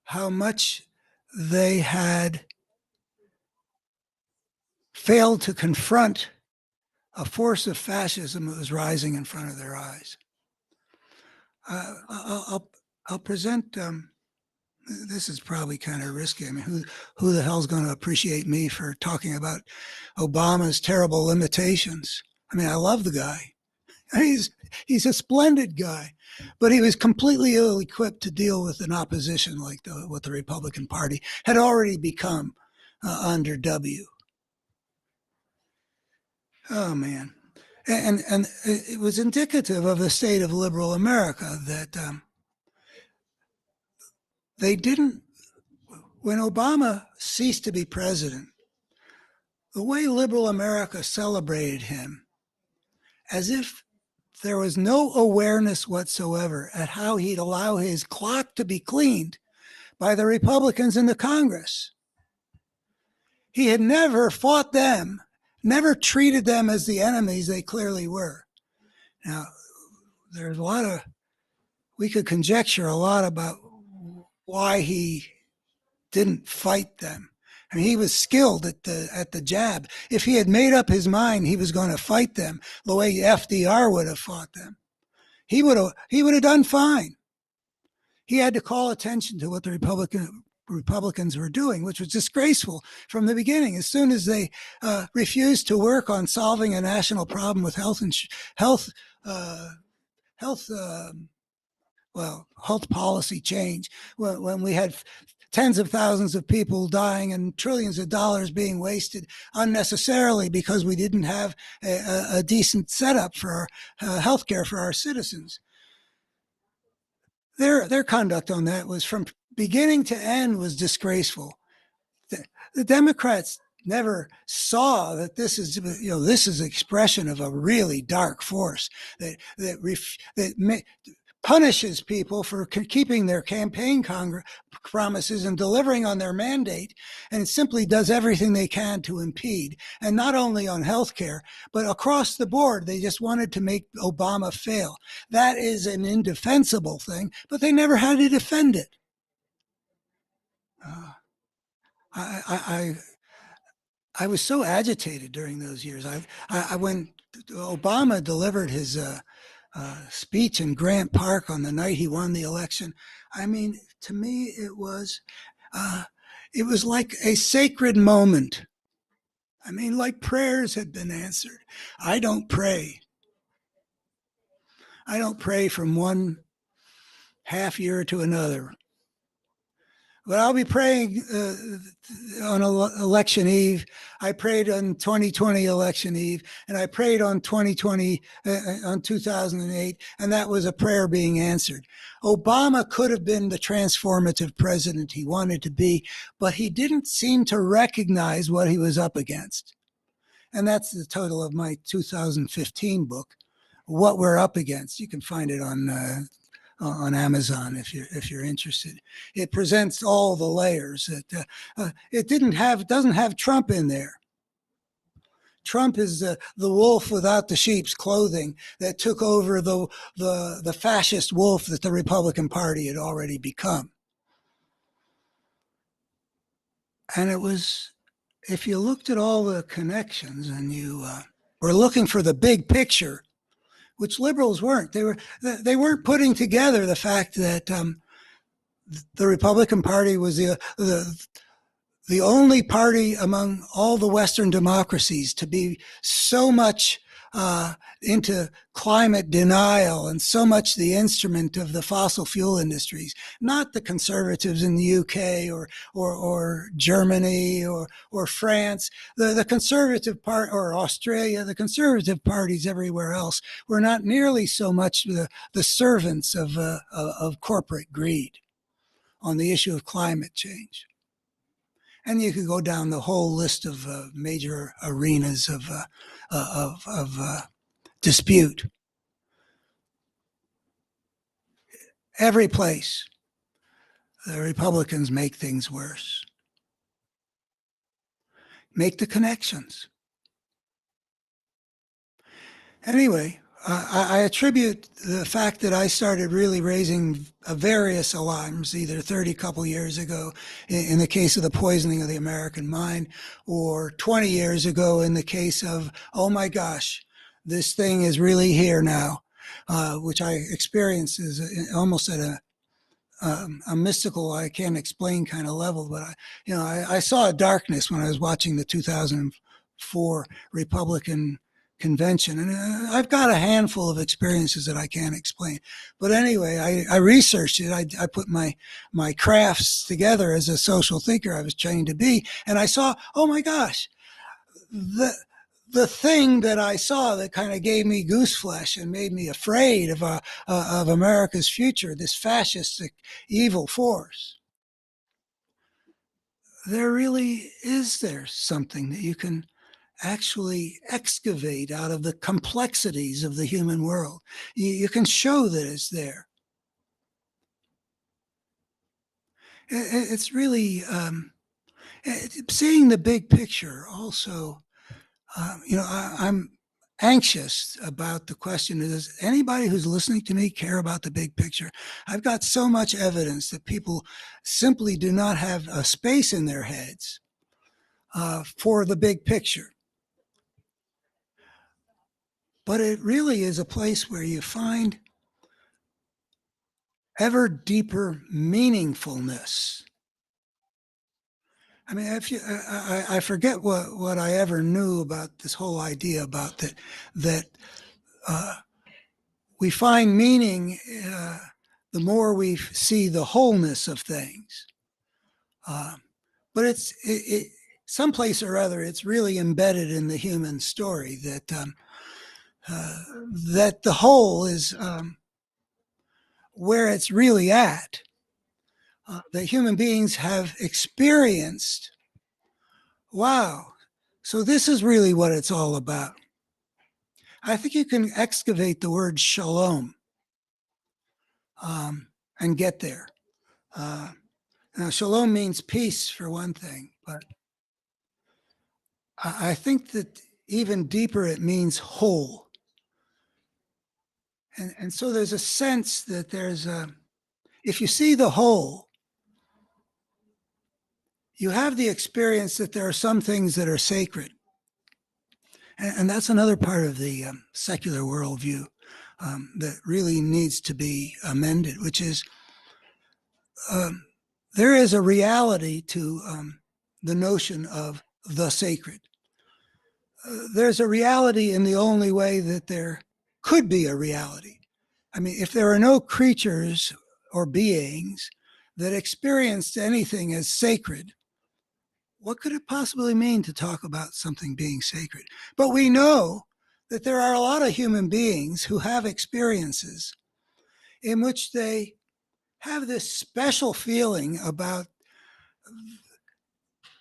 how much they had failed to confront a force of fascism that was rising in front of their eyes. I'll present. This is probably kind of risky. I mean, who the hell's going to appreciate me for talking about Obama's terrible limitations? I mean, I love the guy. He's a splendid guy, but he was completely ill-equipped to deal with an opposition like what the Republican Party had already become under W. Oh man, and it was indicative of the state of liberal America that they didn't. When Obama ceased to be president, the way liberal America celebrated him, as if there was no awareness whatsoever at how he'd allow his clock to be cleaned by the Republicans in the Congress. He had never fought them, never treated them as the enemies they clearly were. Now, there's we could conjecture a lot about why he didn't fight them. I mean, he was skilled at the jab. If he had made up his mind he was going to fight them the way FDR would have fought them, he would have done fine. He had to call attention to what the Republicans were doing, which was disgraceful from the beginning. As soon as they refused to work on solving a national problem with health policy change, when we had tens of thousands of people dying and trillions of dollars being wasted unnecessarily because we didn't have a decent setup for health care for our citizens. Their conduct on that was from beginning to end was disgraceful. The Democrats never saw that this is, this is expression of a really dark force that punishes people for keeping their campaign promises and delivering on their mandate, and it simply does everything they can to impede. And not only on healthcare, but across the board, they just wanted to make Obama fail. That is an indefensible thing, but they never had to defend it. I I was so agitated during those years. When Obama delivered his speech in Grant Park on the night he won the election, I mean, to me, uh, it was like a sacred moment. I mean, like prayers had been answered. I don't pray. I don't pray from one half year to another. But I'll be praying on election eve. I prayed on 2020 election eve, and I prayed on 2020 on 2008, and that was a prayer being answered. Obama could have been the transformative president he wanted to be, but he didn't seem to recognize what he was up against. And that's the title of my 2015 book, What We're Up Against. You can find it on Amazon if you're interested. It presents all the layers. It doesn't have Trump in there. Trump is the wolf without the sheep's clothing that took over the fascist wolf that the Republican Party had already become. And it was, if you looked at all the connections and you were looking for the big picture, which liberals weren't. They weren't putting together the fact that the Republican Party was the only party among all the Western democracies to be so much into climate denial and so much the instrument of the fossil fuel industries, not the conservatives in the UK or Germany or France. The conservative part, or Australia, the conservative parties everywhere else were not nearly so much the servants of corporate greed on the issue of climate change. And you could go down the whole list of major arenas of dispute. Every place, the Republicans make things worse. Make the connections. Anyway, I attribute the fact that I started really raising various alarms, either 30 couple years ago in the case of the poisoning of the American mind, or 20 years ago in the case of, oh my gosh, this thing is really here now, which I experienced as almost at a mystical, I can't explain kind of level. But I saw a darkness when I was watching the 2004 Republican convention, and I've got a handful of experiences that I can't explain. But anyway, I researched it. I put my crafts together as a social thinker I was trained to be, and I saw, oh my gosh, the thing that I saw that kind of gave me goose flesh and made me afraid of America's future, this fascistic evil force. There really is there something that you can actually excavate out of the complexities of the human world. You can show that it's there. It's really seeing the big picture also. I'm anxious about the question: does anybody who's listening to me care about the big picture? I've got so much evidence that people simply do not have a space in their heads for the big picture. But it really is a place where you find ever deeper meaningfulness. I mean, I forget what I ever knew about this whole idea about that we find meaning the more we see the wholeness of things. But it someplace or other, it's really embedded in the human story that that the whole is where it's really at. That human beings have experienced, wow, So this is really what it's all about. I think you can excavate the word shalom and get there. Now, shalom means peace for one thing, but I think that even deeper it means whole. And so there's a sense that if you see the whole, you have the experience that there are some things that are sacred. And that's another part of the secular worldview that really needs to be amended, which is there is a reality to the notion of the sacred. There's a reality in the only way that there could be a reality. I mean, if there are no creatures or beings that experienced anything as sacred, what could it possibly mean to talk about something being sacred? But we know that there are a lot of human beings who have experiences in which they have this special feeling about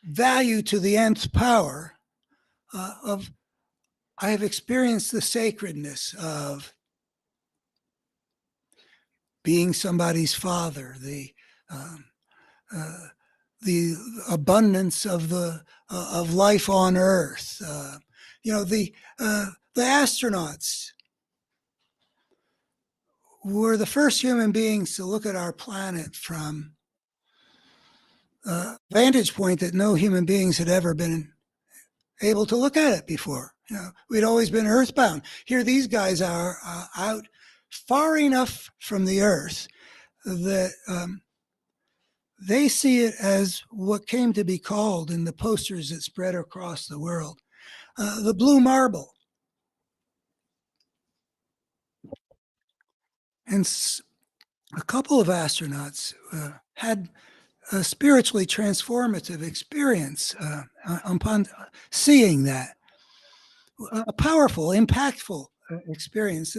value to the nth power of I have experienced the sacredness of being somebody's father, um, uh, the abundance of life on Earth. The astronauts were the first human beings to look at our planet from a vantage point that no human beings had ever been able to look at it before. We'd always been earthbound. Here, these guys are out far enough from the Earth that they see it as what came to be called in the posters that spread across the world, the blue marble. And a couple of astronauts had a spiritually transformative experience upon seeing that. A powerful, impactful experience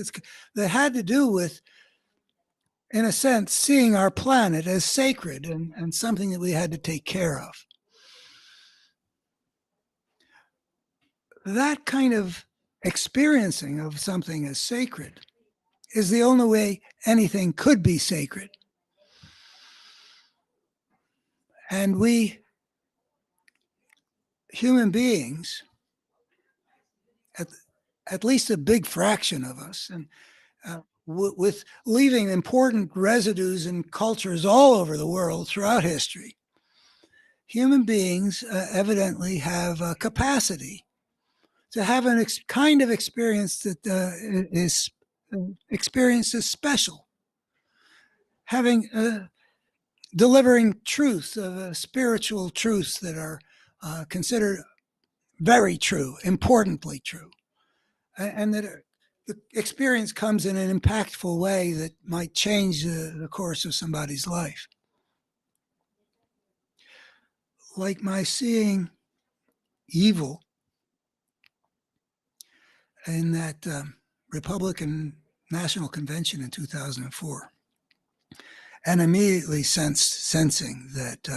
that had to do with, in a sense, seeing our planet as sacred and something that we had to take care of. That kind of experiencing of something as sacred is the only way anything could be sacred. And we, human beings, at least a big fraction of us, and with leaving important residues in cultures all over the world throughout history, human beings evidently have a capacity to have an kind of experience that is experienced as special, having delivering truths, spiritual truths that are considered very true, importantly true, and that the experience comes in an impactful way that might change the course of somebody's life. Like my seeing evil in that Republican National Convention in 2004, and immediately sensing that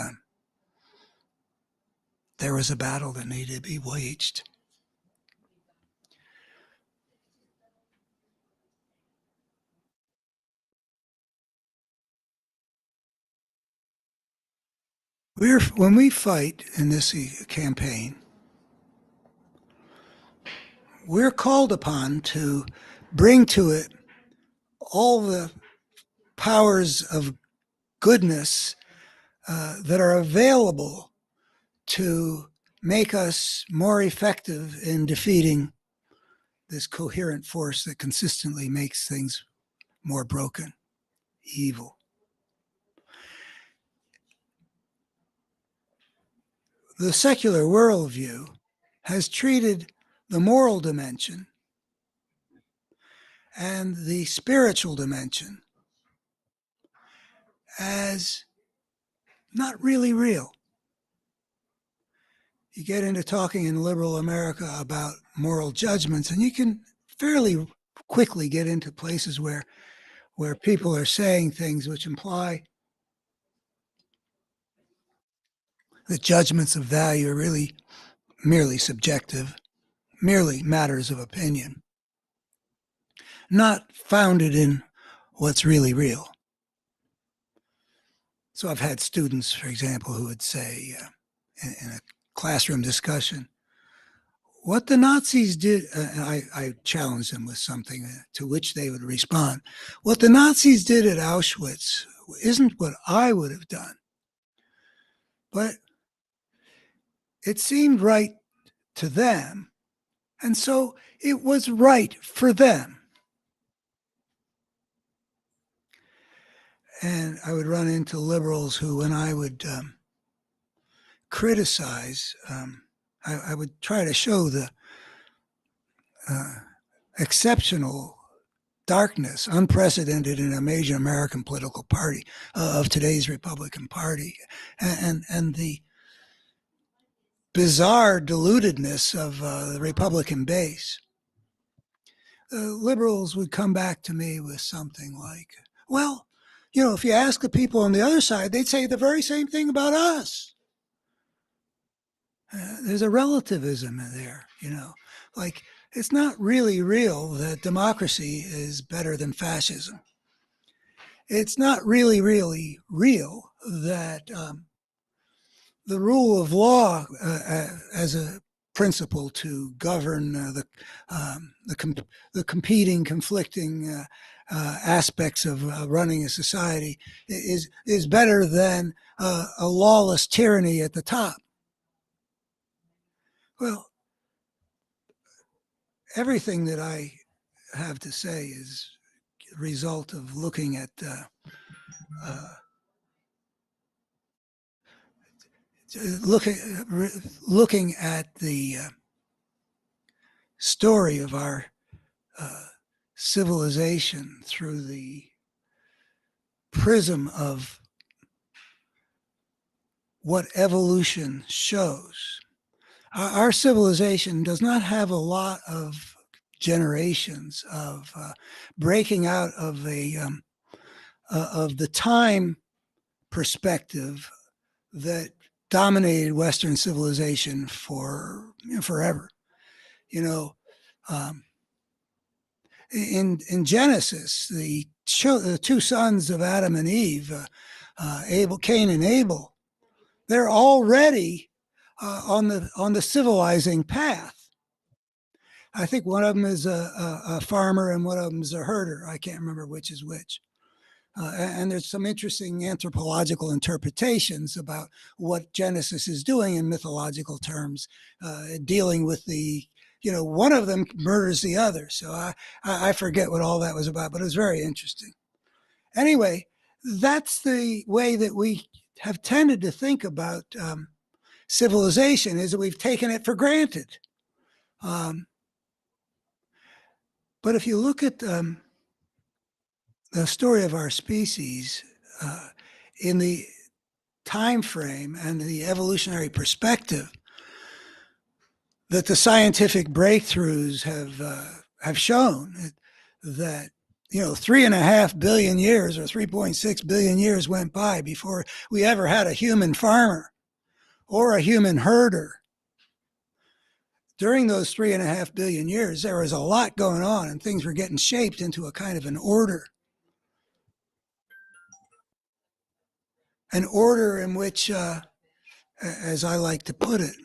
there was a battle that needed to be waged. When we fight in this campaign, we're called upon to bring to it all the powers of goodness that are available to make us more effective in defeating this coherent force that consistently makes things more broken, evil. The secular worldview has treated the moral dimension and the spiritual dimension as not really real. You get into talking in liberal America about moral judgments, and you can fairly quickly get into places where people are saying things which imply that judgments of value are really merely subjective, merely matters of opinion, not founded in what's really real. So I've had students, for example, who would say in a classroom discussion, what the Nazis did, and I challenged them with something to which they would respond, what the Nazis did at Auschwitz isn't what I would have done. But it seemed right to them, and so it was right for them. And I would run into liberals who, when I would criticize, I would try to show the exceptional darkness, unprecedented in a major American political party of today's Republican Party, and the bizarre deludedness of the Republican base. The liberals would come back to me with something like, well, you know, if you ask the people on the other side, they'd say the very same thing about us. There's a relativism in there, you know, like it's not really real that democracy is better than fascism. It's not really real that the rule of law as a principle to govern the competing, conflicting aspects of running a society is better than a lawless tyranny at the top. Well, everything that I have to say is a result of looking at looking at the story of our civilization through the prism of what evolution shows. Our civilization does not have a lot of generations of breaking out of the time perspective that dominated Western civilization for forever. You know, in Genesis, the two sons of Adam and Eve, Cain and Abel, they're already on the civilizing path. I think one of them is a farmer and one of them is a herder. I can't remember which is which. And there's some interesting anthropological interpretations about what Genesis is doing in mythological terms, dealing with one of them murders the other. So I forget what all that was about, but it was very interesting. Anyway, that's the way that we have tended to think about civilization, is that we've taken it for granted. But if you look at the story of our species in the time frame and the evolutionary perspective that the scientific breakthroughs have shown, that 3.5 billion years or 3.6 billion years went by before we ever had a human farmer or a human herder. During those 3.5 billion years, there was a lot going on and things were getting shaped into a kind of an order. An order in which, as I like to put it,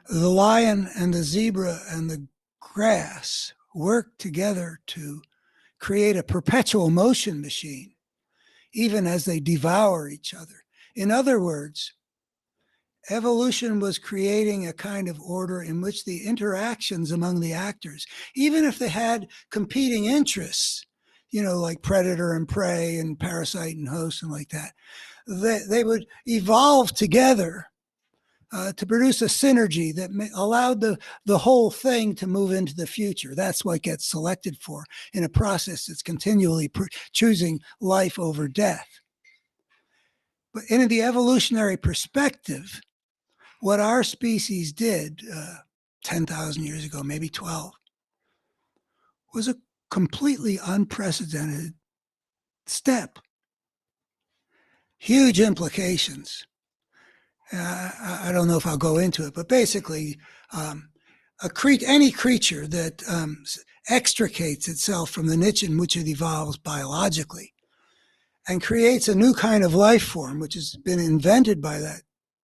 the lion and the zebra and the grass work together to create a perpetual motion machine, even as they devour each other. In other words, evolution was creating a kind of order in which the interactions among the actors, even if they had competing interests, like predator and prey and parasite and host and like that, they would evolve together to produce a synergy that allowed the whole thing to move into the future. That's what gets selected for in a process that's continually choosing life over death. But in the evolutionary perspective, what our species did 10,000 years ago, maybe 12, was a completely unprecedented step. Huge implications. I don't know if I'll go into it, but basically, any creature that extricates itself from the niche in which it evolves biologically and creates a new kind of life form, which has been invented by that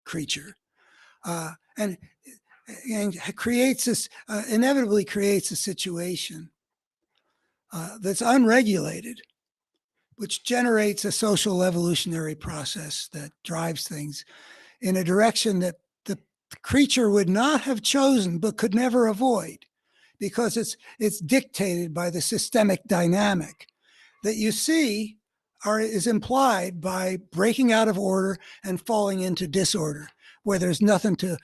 creature, and creates this, inevitably creates a situation that's unregulated, which generates a social evolutionary process that drives things in a direction that the creature would not have chosen but could never avoid, because it's dictated by the systemic dynamic that you see is implied by breaking out of order and falling into disorder, where there's nothing to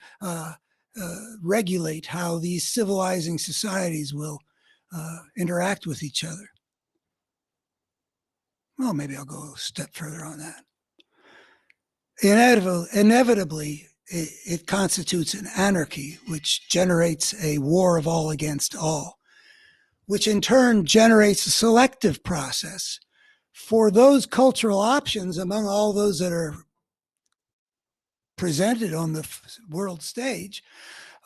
regulate how these civilizing societies will interact with each other. Well, maybe I'll go a step further on that. Inevitably, it constitutes an anarchy, which generates a war of all against all, which in turn generates a selective process for those cultural options among all those that are presented on the world stage.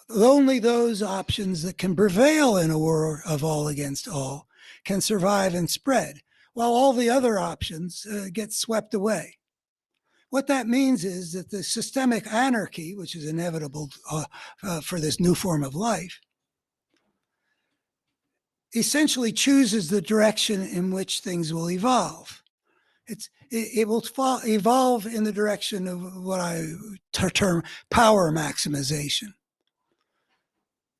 Only those options that can prevail in a war of all against all can survive and spread, while all the other options get swept away. What that means is that the systemic anarchy, which is inevitable for this new form of life, essentially chooses the direction in which things will evolve. It will evolve in the direction of what I term power maximization.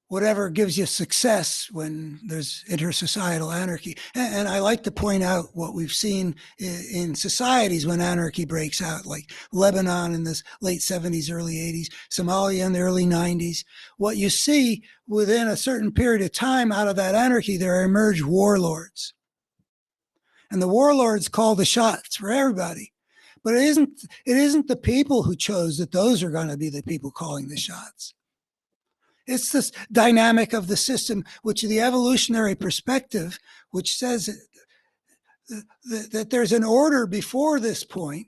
Whatever gives you success when there's intersocietal anarchy. And I like to point out what we've seen in societies when anarchy breaks out, like Lebanon in the late 70s, early 80s, Somalia in the early 90s. What you see within a certain period of time out of that anarchy, there emerge warlords. And the warlords call the shots for everybody. But it isn't the people who chose that those are going to be the people calling the shots. It's this dynamic of the system, which the evolutionary perspective, which says that there's an order before this point.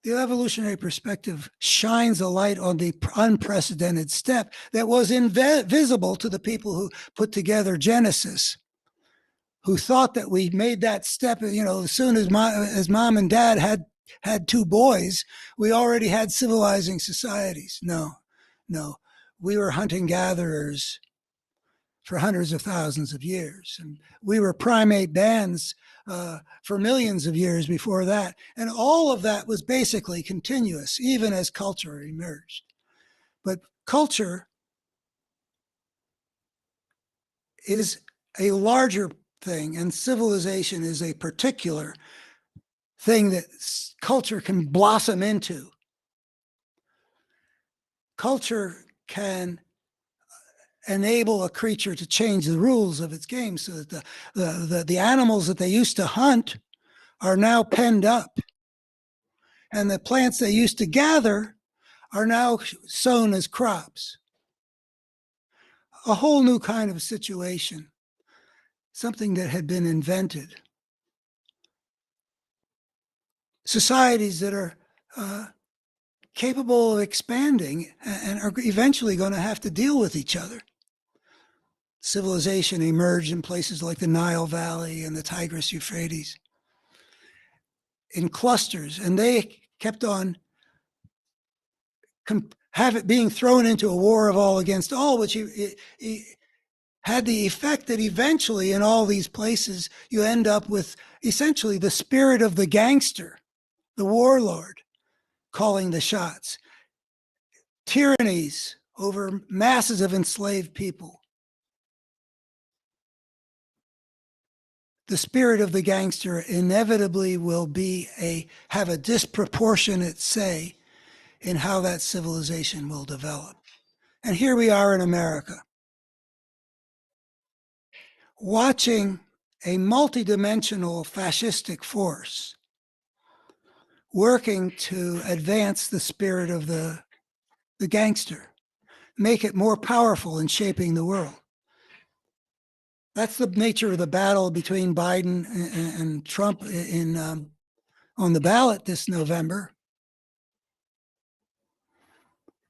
The evolutionary perspective shines a light on the unprecedented step that was invisible to the people who put together Genesis, who thought that we made that step, as soon as mom and dad had two boys, we already had civilizing societies. No, we were hunting-gatherers for hundreds of thousands of years. And we were primate bands for millions of years before that. And all of that was basically continuous, even as culture emerged. But culture is a larger thing, and civilization is a particular thing that culture can blossom into. Culture can enable a creature to change the rules of its game so that the animals that they used to hunt are now penned up. And the plants they used to gather are now sown as crops. A whole new kind of situation, something that had been invented. Societies that are capable of expanding and are eventually going to have to deal with each other. Civilization emerged in places like the Nile Valley and the Tigris Euphrates in clusters, and they kept on being thrown into a war of all against all, which had the effect that eventually in all these places you end up with essentially the spirit of the gangster, the warlord, calling the shots. Tyrannies over masses of enslaved people. The spirit of the gangster inevitably will have a disproportionate say in how that civilization will develop. And here we are in America, watching a multidimensional fascistic force working to advance the spirit of the gangster, make it more powerful in shaping the world. That's the nature of the battle between Biden and Trump on the ballot this November.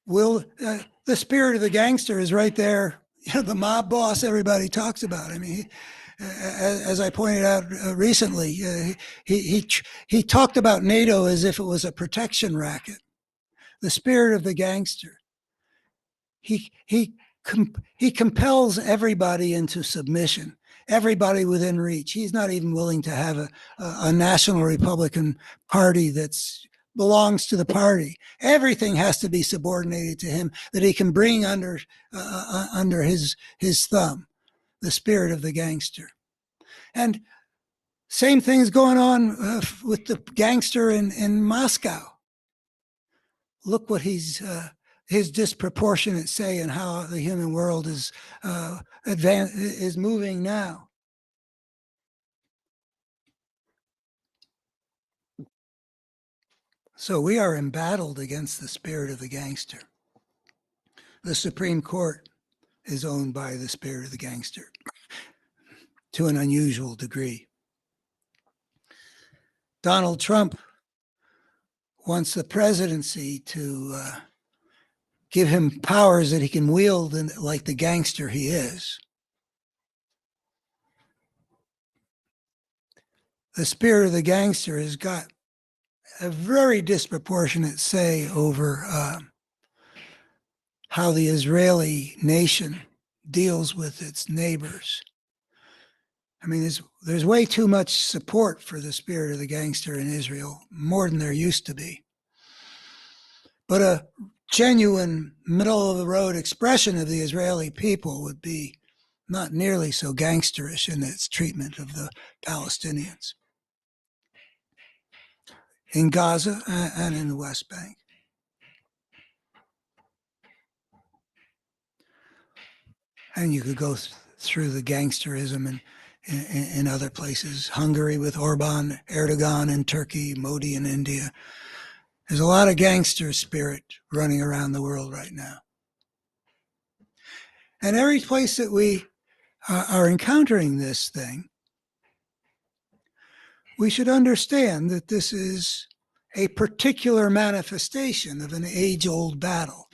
The spirit of the gangster is right there. You know, the mob boss everybody talks about. I mean, as I pointed out recently, he talked about NATO as if it was a protection racket. The spirit of the gangster. He compels everybody into submission. Everybody within reach. He's not even willing to have a national Republican Party that's belongs to the party. Everything has to be subordinated to him that he can bring under his thumb. The spirit of the gangster. And same thing's going on with the gangster in Moscow. Look what his disproportionate say in how the human world is moving now. So we are embattled against the spirit of the gangster. The Supreme Court is owned by the spirit of the gangster to an unusual degree. Donald Trump wants the presidency to give him powers that he can wield like the gangster he is. The spirit of the gangster has got a very disproportionate say over how the Israeli nation deals with its neighbors. I mean, there's way too much support for the spirit of the gangster in Israel, more than there used to be. But a genuine middle-of-the-road expression of the Israeli people would be not nearly so gangsterish in its treatment of the Palestinians in Gaza and in the West Bank. And you could go through the gangsterism in other places. Hungary with Orban, Erdogan in Turkey, Modi in India. There's a lot of gangster spirit running around the world right now. And every place that we are encountering this thing, we should understand that this is a particular manifestation of an age-old battle.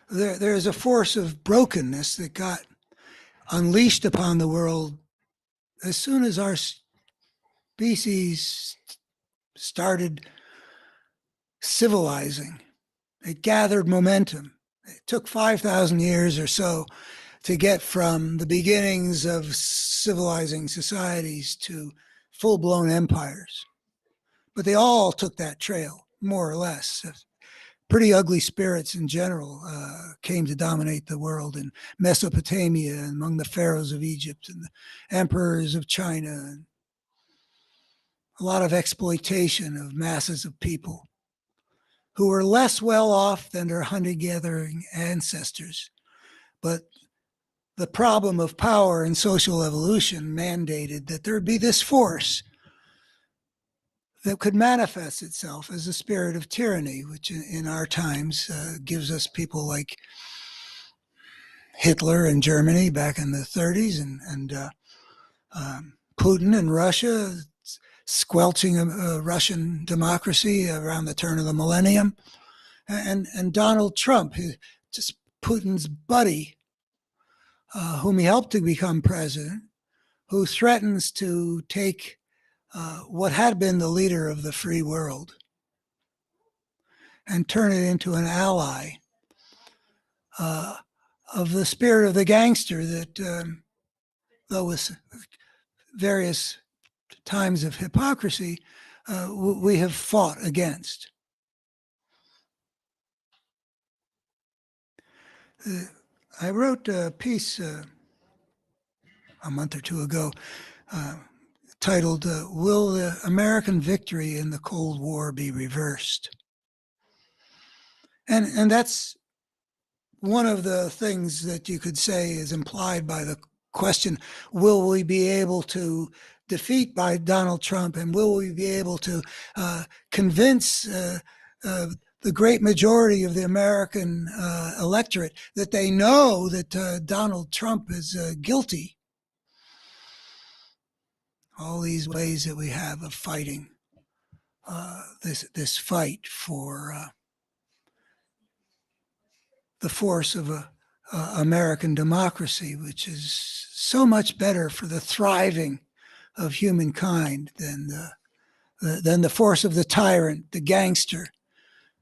There's a force of brokenness that got unleashed upon the world as soon as our species started civilizing. It gathered momentum. It took 5,000 years or so to get from the beginnings of civilizing societies to full-blown empires. But they all took that trail, more or less. Pretty ugly spirits in general came to dominate the world in Mesopotamia and among the pharaohs of Egypt and the emperors of China. And a lot of exploitation of masses of people who were less well off than their hunter-gathering ancestors. But the problem of power and social evolution mandated that there be this force that could manifest itself as a spirit of tyranny, which in our times gives us people like Hitler in Germany back in the 30s and Putin in Russia, squelching a Russian democracy around the turn of the millennium, and Donald Trump, just Putin's buddy, whom he helped to become president, who threatens to take what had been the leader of the free world and turn it into an ally of the spirit of the gangster that, though with various times of hypocrisy, we have fought against. I wrote a piece a month or two ago titled, Will the American Victory in the Cold War Be Reversed? And that's one of the things that you could say is implied by the question, will we be able to defeat by Donald Trump, and will we be able to convince the great majority of the American electorate that they know that Donald Trump is guilty? All these ways that we have of fighting this fight for the force of American democracy, which is so much better for the thriving of humankind than the force of the tyrant, the gangster,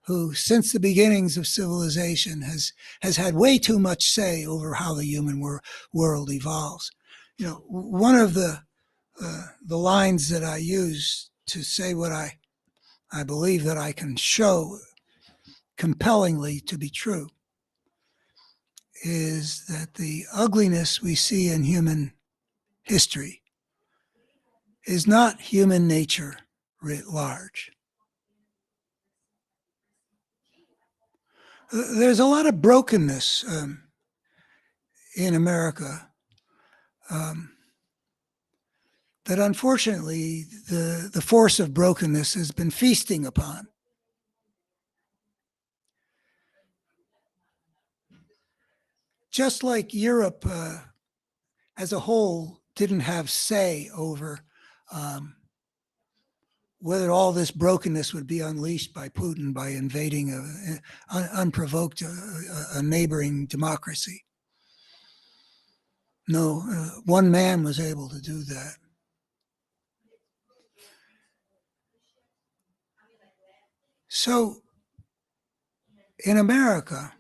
who, since the beginnings of civilization, has had way too much say over how the human world evolves. You know, one of the lines that I use to say what I believe that I can show compellingly to be true is that the ugliness we see in human history is not human nature writ large. There's a lot of brokenness in America that unfortunately the force of brokenness has been feasting upon. Just like Europe as a whole didn't have say over whether all this brokenness would be unleashed by Putin by invading unprovoked a neighboring democracy. No, one man was able to do that. So in America,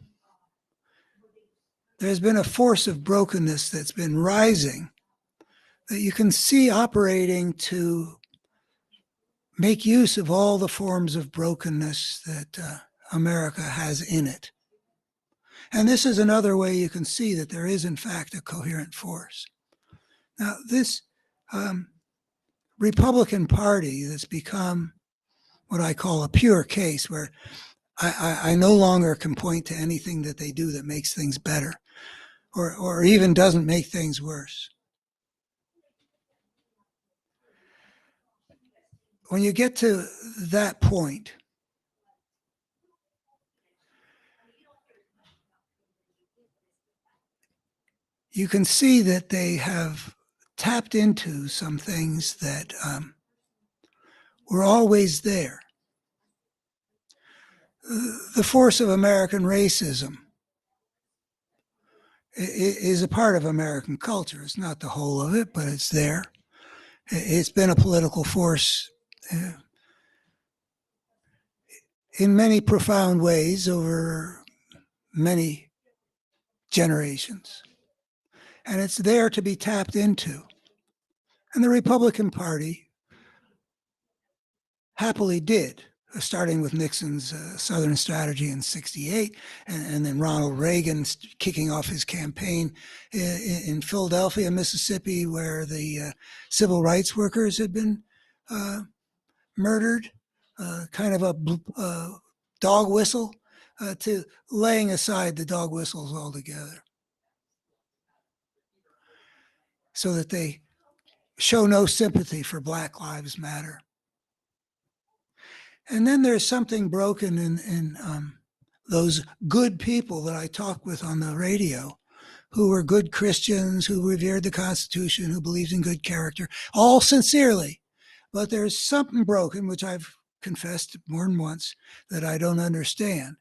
there's been a force of brokenness that's been rising that you can see operating to make use of all the forms of brokenness that America has in it. And this is another way you can see that there is, in fact, a coherent force. Now, this Republican Party that's become what I call a pure case, where I no longer can point to anything that they do that makes things better or even doesn't make things worse. When you get to that point, you can see that they have tapped into some things that were always there. The force of American racism is a part of American culture. It's not the whole of it, but it's there. It's been a political force in many profound ways over many generations. And it's there to be tapped into. And the Republican Party happily did, starting with Nixon's Southern strategy in '68, and then Ronald Reagan kicking off his campaign in Philadelphia, Mississippi, where the civil rights workers had been murdered, kind of a dog whistle, to laying aside the dog whistles altogether so that they show no sympathy for Black Lives Matter. And then there's something broken in those good people that I talked with on the radio, who were good Christians, who revered the Constitution, who believed in good character, all sincerely. But there's something broken, which I've confessed more than once, that I don't understand.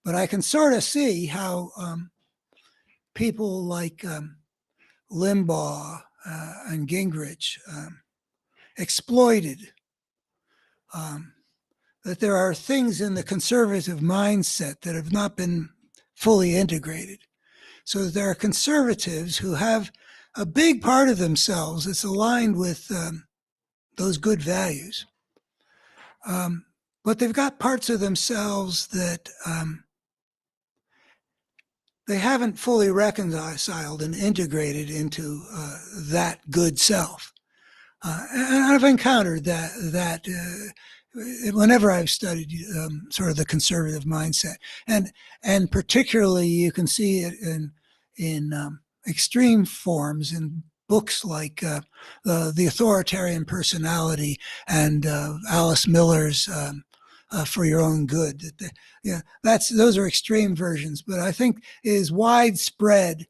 But I can sort of see how people like Limbaugh and Gingrich exploited that there are things in the conservative mindset that have not been fully integrated. So that there are conservatives who have a big part of themselves that's aligned with those good values. But they've got parts of themselves that they haven't fully reconciled and integrated into that good self. And I've encountered that whenever I've studied sort of the conservative mindset, and particularly you can see it in extreme forms in books like The Authoritarian Personality and Alice Miller's For Your Own Good. Those are extreme versions, but I think it is widespread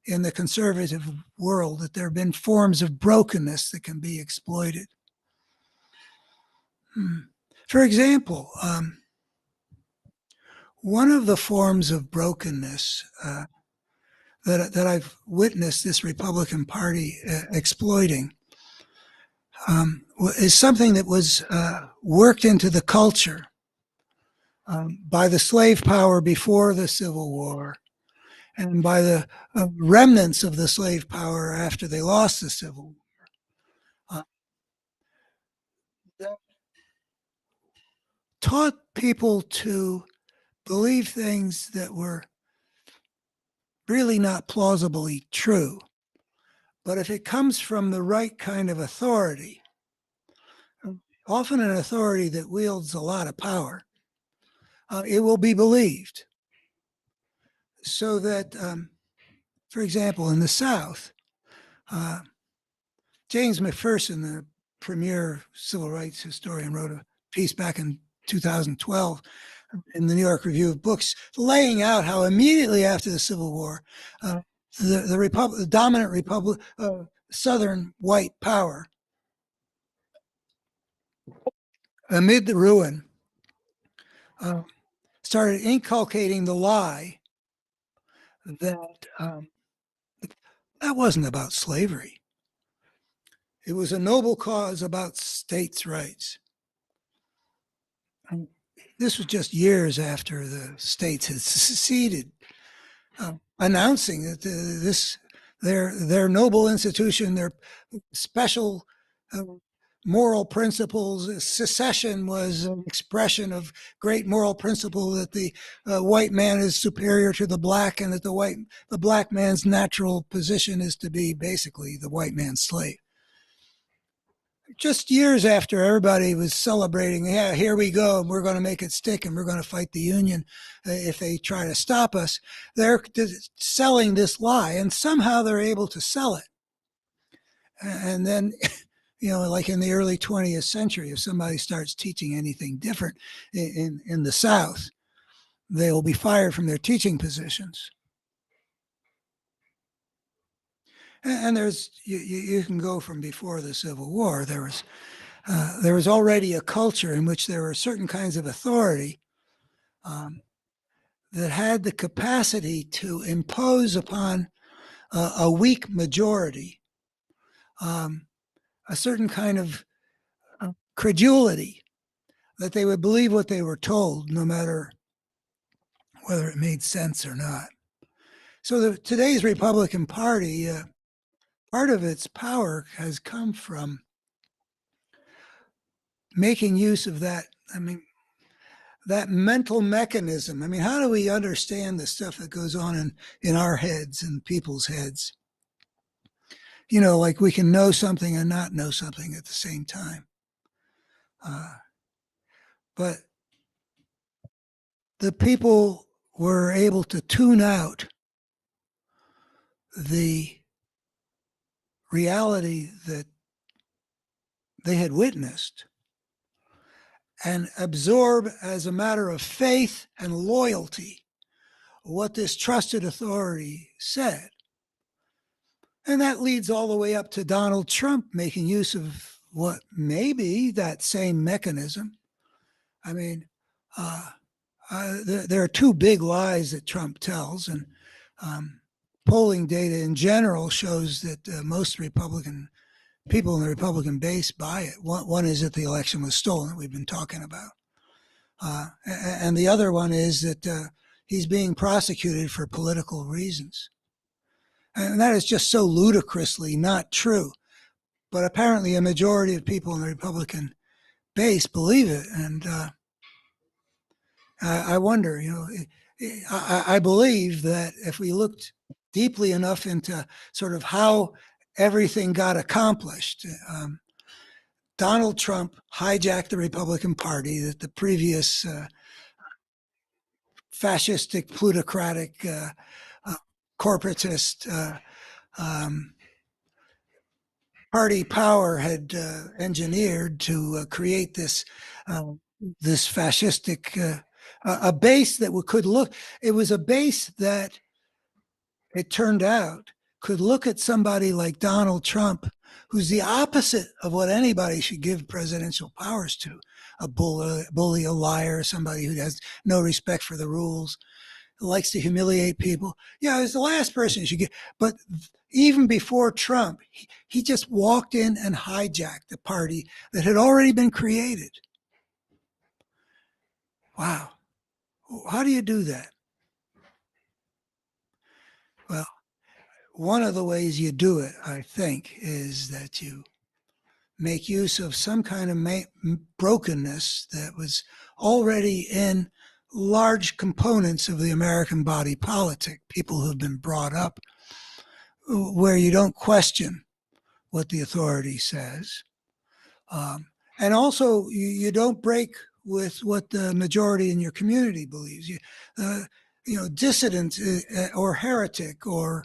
in the conservative world that there have been forms of brokenness that can be exploited. For example, one of the forms of brokenness that I've witnessed this Republican Party exploiting is something that was worked into the culture by the slave power before the Civil War and by the remnants of the slave power after they lost the Civil War. That taught people to believe things that were really not plausibly true. But if it comes from the right kind of authority, often an authority that wields a lot of power, it will be believed. So that, for example, in the South, James McPherson, the premier civil rights historian, wrote a piece back in 2012 in the New York Review of Books, laying out how immediately after the Civil War, the dominant Southern white power, amid the ruin, started inculcating the lie that that wasn't about slavery. It was a noble cause about states' rights. And this was just years after the states had seceded, announcing that their noble institution, their special moral principles. Secession was an expression of great moral principle that the white man is superior to the black, and that the black man's natural position is to be basically the white man's slave. Just years after everybody was celebrating, yeah, here we go, and we're going to make it stick, and we're going to fight the Union if they try to stop us, they're selling this lie, and somehow they're able to sell it. And then, like in the early 20th century, if somebody starts teaching anything different in the South, they will be fired from their teaching positions. And you can go from before the Civil War. There was already a culture in which there were certain kinds of authority that had the capacity to impose upon a weak majority a certain kind of credulity, that they would believe what they were told, no matter whether it made sense or not. So today's Republican Party, part of its power has come from making use of that. That mental mechanism. How do we understand the stuff that goes on in our heads and people's heads? Like we can know something and not know something at the same time. But the people were able to tune out the reality that they had witnessed and absorb as a matter of faith and loyalty what this trusted authority said. And that leads all the way up to Donald Trump making use of what may be that same mechanism. There are two big lies that Trump tells, and polling data in general shows that most Republican people in the Republican base buy it. One is that the election was stolen, that we've been talking about. And the other one is that he's being prosecuted for political reasons. And that is just so ludicrously not true. But apparently a majority of people in the Republican base believe it. And I wonder, I believe that if we looked deeply enough into sort of how everything got accomplished, Donald Trump hijacked the Republican Party that the previous fascistic, plutocratic, corporatist party power had engineered to create this fascistic a base that could look. It was a base that, it turned out, could look at somebody like Donald Trump, who's the opposite of what anybody should give presidential powers to, a bully, a liar, somebody who has no respect for the rules, likes to humiliate people. Yeah, he's the last person you should get. But even before Trump, he just walked in and hijacked a party that had already been created. Wow. How do you do that? Well, one of the ways you do it, I think, is that you make use of some kind of brokenness that was already in large components of the American body politic, people who've been brought up where you don't question what the authority says. And also, you don't break with what the majority in your community believes. Dissident or heretic or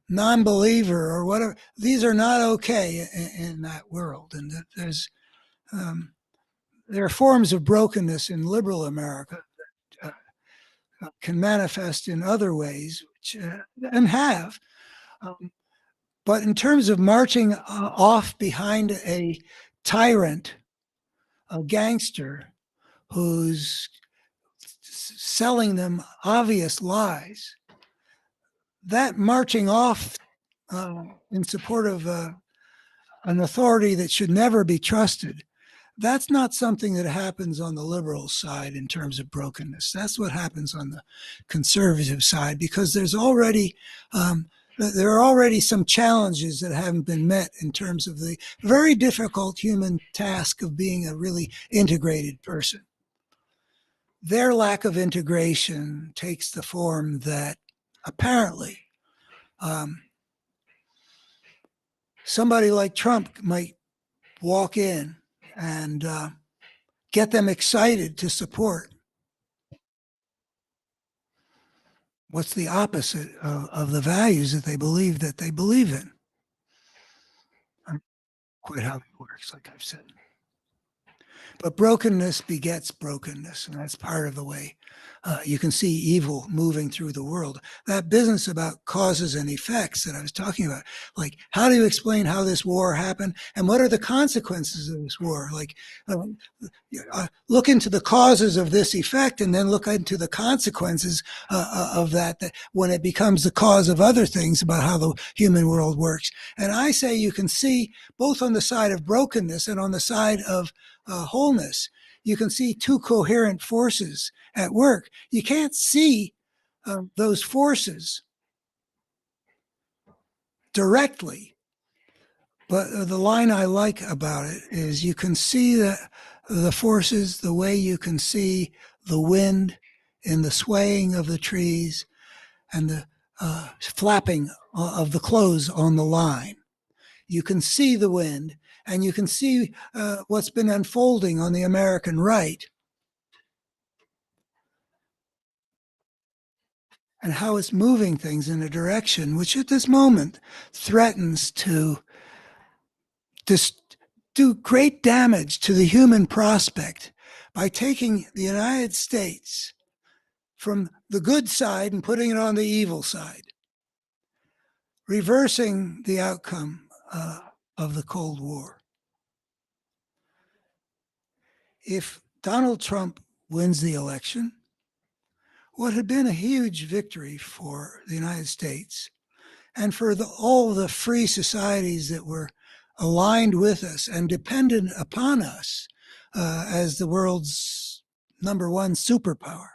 non-believer or whatever. These are not okay in that world, and there are forms of brokenness in liberal America that can manifest in other ways, which and have. But in terms of marching off behind a tyrant, a gangster who's selling them obvious lies, that marching off in support of an authority that should never be trusted, that's not something that happens on the liberal side in terms of brokenness. That's what happens on the conservative side, because there are already some challenges that haven't been met in terms of the very difficult human task of being a really integrated person. Their lack of integration takes the form that apparently somebody like Trump might walk in and get them excited to support what's the opposite of the values that they believe in. Quite how it works, like I've said. But brokenness begets brokenness, and that's part of the way you can see evil moving through the world. That business about causes and effects that I was talking about, like how do you explain how this war happened and what are the consequences of this war? Like look into the causes of this effect and then look into the consequences of that when it becomes the cause of other things about how the human world works. And I say you can see both on the side of brokenness and on the side of wholeness. You can see two coherent forces at work. You can't see those forces directly, but the line I like about it is you can see the forces the way you can see the wind in the swaying of the trees and the flapping of the clothes on the line. You can see the wind, and you can see what's been unfolding on the American right and how it's moving things in a direction which at this moment threatens to do great damage to the human prospect by taking the United States from the good side and putting it on the evil side, reversing the outcome of the Cold War. If Donald Trump wins the election, what had been a huge victory for the United States and for all the free societies that were aligned with us and dependent upon us as the world's number one superpower,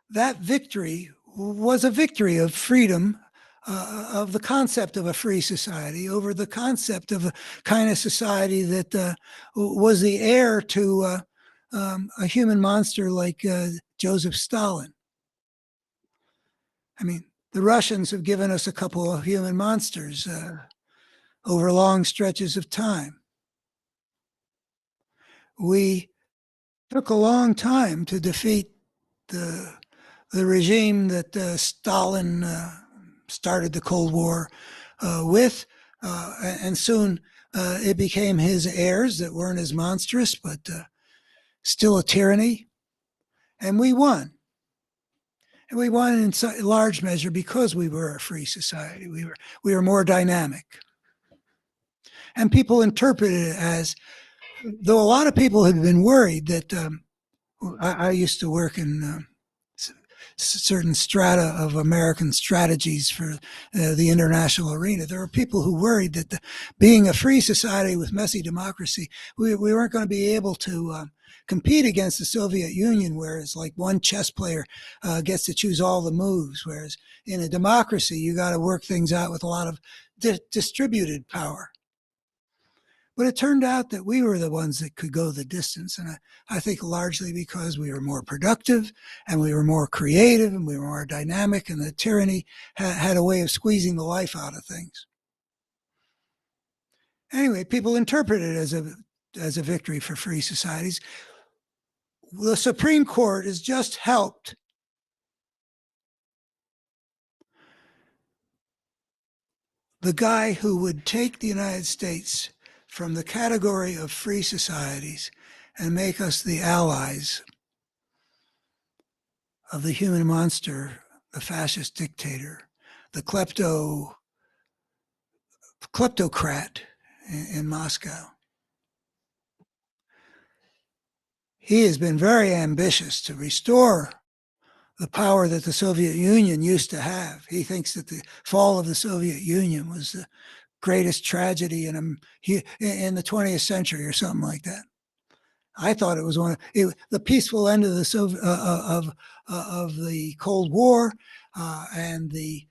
that victory was a victory of freedom, of the concept of a free society over the concept of a kind of society that was the heir to a human monster like Joseph Stalin. I mean, the Russians have given us a couple of human monsters over long stretches of time. We took a long time to defeat the regime that Stalin started the Cold War with, and soon it became his heirs that weren't as monstrous, but still a tyranny, and we won. And we won in large measure because we were a free society. We were more dynamic. And people interpreted it as, though a lot of people had been worried that I used to work in certain strata of American strategies for the international arena. There were people who worried that being a free society with messy democracy, we weren't going to be able to compete against the Soviet Union, whereas like one chess player gets to choose all the moves, whereas in a democracy, you got to work things out with a lot of distributed power. But it turned out that we were the ones that could go the distance. And I think largely because we were more productive and we were more creative and we were more dynamic, and the tyranny had a way of squeezing the life out of things. Anyway, people interpret it as a victory for free societies. The Supreme Court has just helped the guy who would take the United States from the category of free societies and make us the allies of the human monster, the fascist dictator, the kleptocrat in Moscow. He has been very ambitious to restore the power that the Soviet Union used to have. He thinks that the fall of the Soviet Union was the greatest tragedy in the 20th century or something like that. I thought it was the peaceful end of the Cold War and the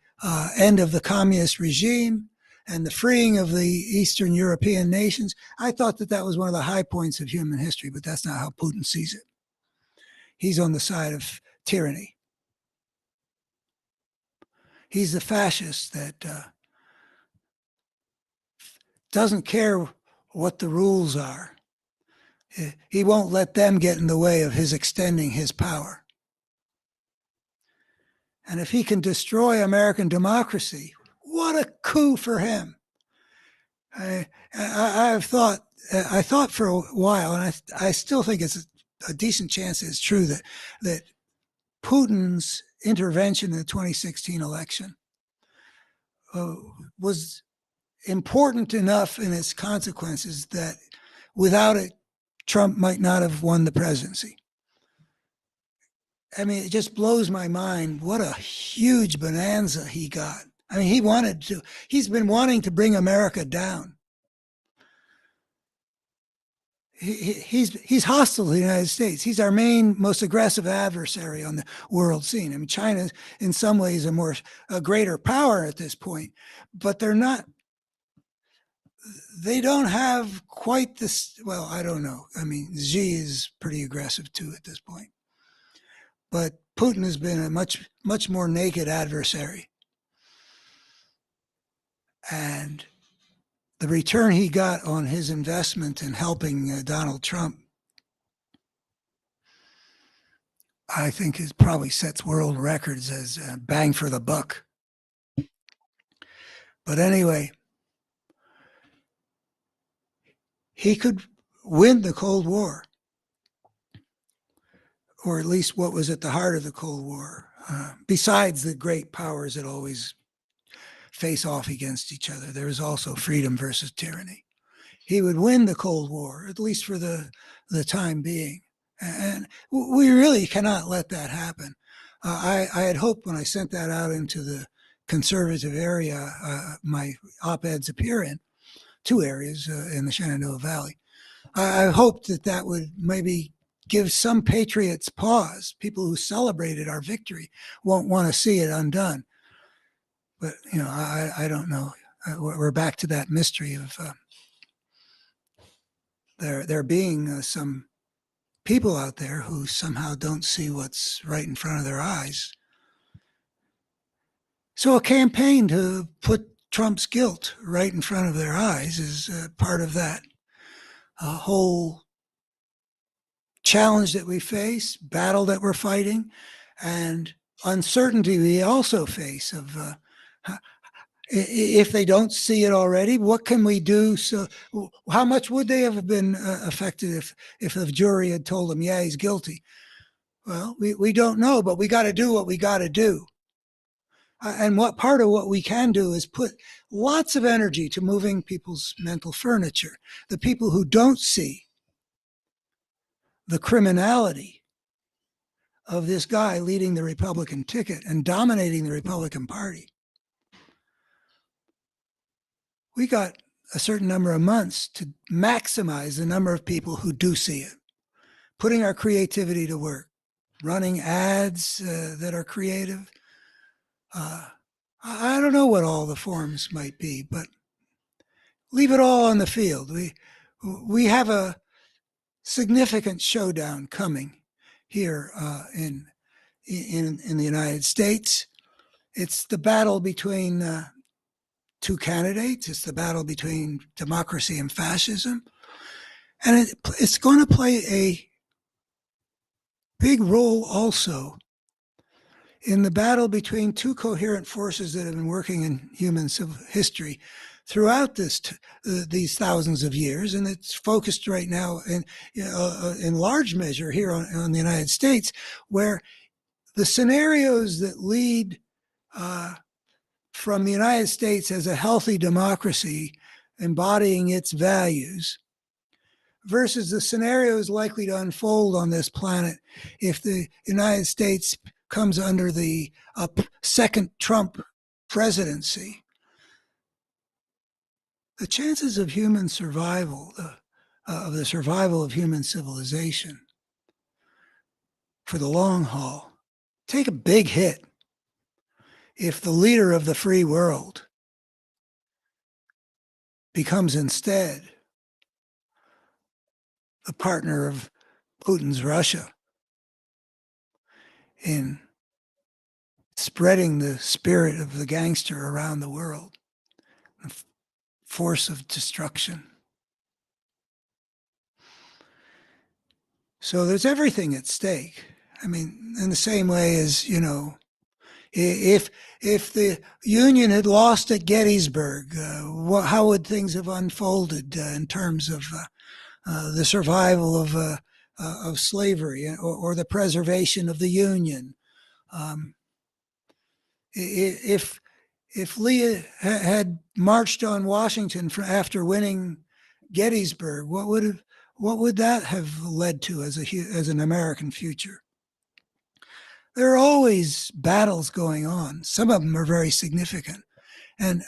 end of the communist regime and the freeing of the Eastern European nations. I thought that was one of the high points of human history, but that's not how Putin sees it. He's on the side of tyranny. He's the fascist that doesn't care what the rules are. He won't let them get in the way of his extending his power. And if he can destroy American democracy, what a coup for him. I thought for a while, and I still think it's a decent chance it's true, that Putin's intervention in the 2016 election was important enough in its consequences that without it, Trump might not have won the presidency. I mean, it just blows my mind what a huge bonanza he got. I mean, he's been wanting to bring America down. He's hostile to the United States. He's our most aggressive adversary on the world scene. I mean, China, in some ways, a greater power at this point, but they don't have quite this. Well, I don't know. I mean, Xi is pretty aggressive too at this point, but Putin has been a much more naked adversary, and the return he got on his investment in helping Donald Trump, I think, probably sets world records as bang for the buck. But anyway, he could win the Cold War, or at least what was at the heart of the Cold War, besides the great powers that always face off against each other. There is also freedom versus tyranny. He would win the Cold War, at least for the time being. And we really cannot let that happen. I had hoped when I sent that out into the conservative area, my op-eds appear in 2 areas in the Shenandoah Valley. I hoped that would maybe give some patriots pause. People who celebrated our victory won't want to see it undone. But, I don't know. We're back to that mystery of there being some people out there who somehow don't see what's right in front of their eyes. So a campaign to put Trump's guilt right in front of their eyes is part of that whole challenge that we face, battle that we're fighting, and uncertainty we also face of if they don't see it already, what can we do? So how much would they have been affected if the jury had told them, yeah, he's guilty? Well, we don't know, but we got to do what we got to do. And what part of what we can do is put lots of energy to moving people's mental furniture. The people who don't see the criminality of this guy leading the Republican ticket and dominating the Republican Party. We got a certain number of months to maximize the number of people who do see it, putting our creativity to work, running ads that are creative. I don't know what all the forms might be, but leave it all on the field. We have a significant showdown coming here in the United States. It's the battle between two candidates. It's the battle between democracy and fascism. And it's going to play a big role also in the battle between two coherent forces that have been working in human history throughout these thousands of years, and it's focused right now in large measure here on the United States, where the scenarios that lead from the United States as a healthy democracy embodying its values versus the scenarios likely to unfold on this planet if the United States comes under the second Trump presidency. The chances of human survival, of the survival of human civilization for the long haul, take a big hit if the leader of the free world becomes instead the partner of Putin's Russia in spreading the spirit of the gangster around the world, the force of destruction. So there's everything at stake. I mean, in the same way as, if the Union had lost at Gettysburg, how would things have unfolded in terms of the survival of slavery or the preservation of the Union? If Lee had marched on Washington after winning Gettysburg, what would that have led to as an American future? There are always battles going on. Some of them are very significant, and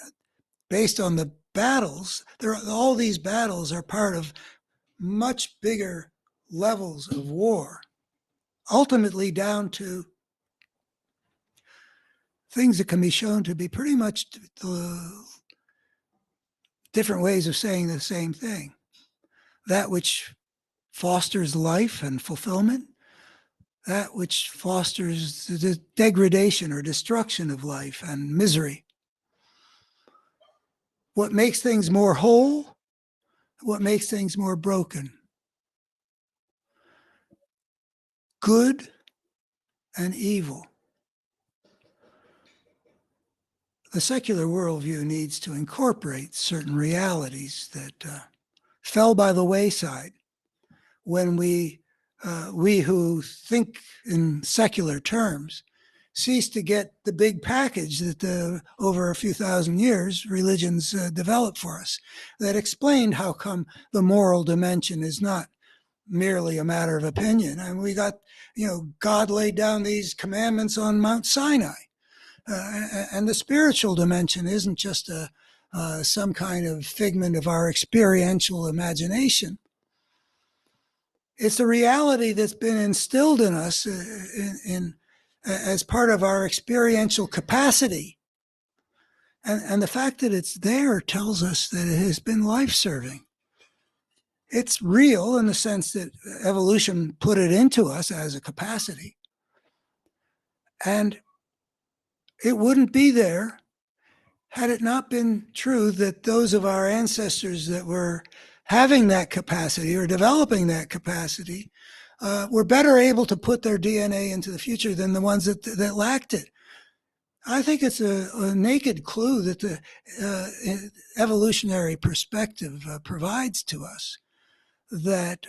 based on the battles, all these battles are part of much bigger levels of war, ultimately down to things that can be shown to be pretty much different ways of saying the same thing. That which fosters life and fulfillment, that which fosters the degradation or destruction of life and misery. What makes things more whole, what makes things more broken. Good and evil. The secular worldview needs to incorporate certain realities that fell by the wayside when we who think in secular terms cease to get the big package that over a few thousand years religions developed for us that explained how come the moral dimension is not merely a matter of opinion. And we got, God laid down these commandments on Mount Sinai. And the spiritual dimension isn't just some kind of figment of our experiential imagination. It's a reality that's been instilled in us as part of our experiential capacity. And the fact that it's there tells us that it has been life-serving. It's real in the sense that evolution put it into us as a capacity. And it wouldn't be there had it not been true that those of our ancestors that were having that capacity or developing that capacity were better able to put their DNA into the future than the ones that lacked it. I think it's a naked clue that the evolutionary perspective provides to us that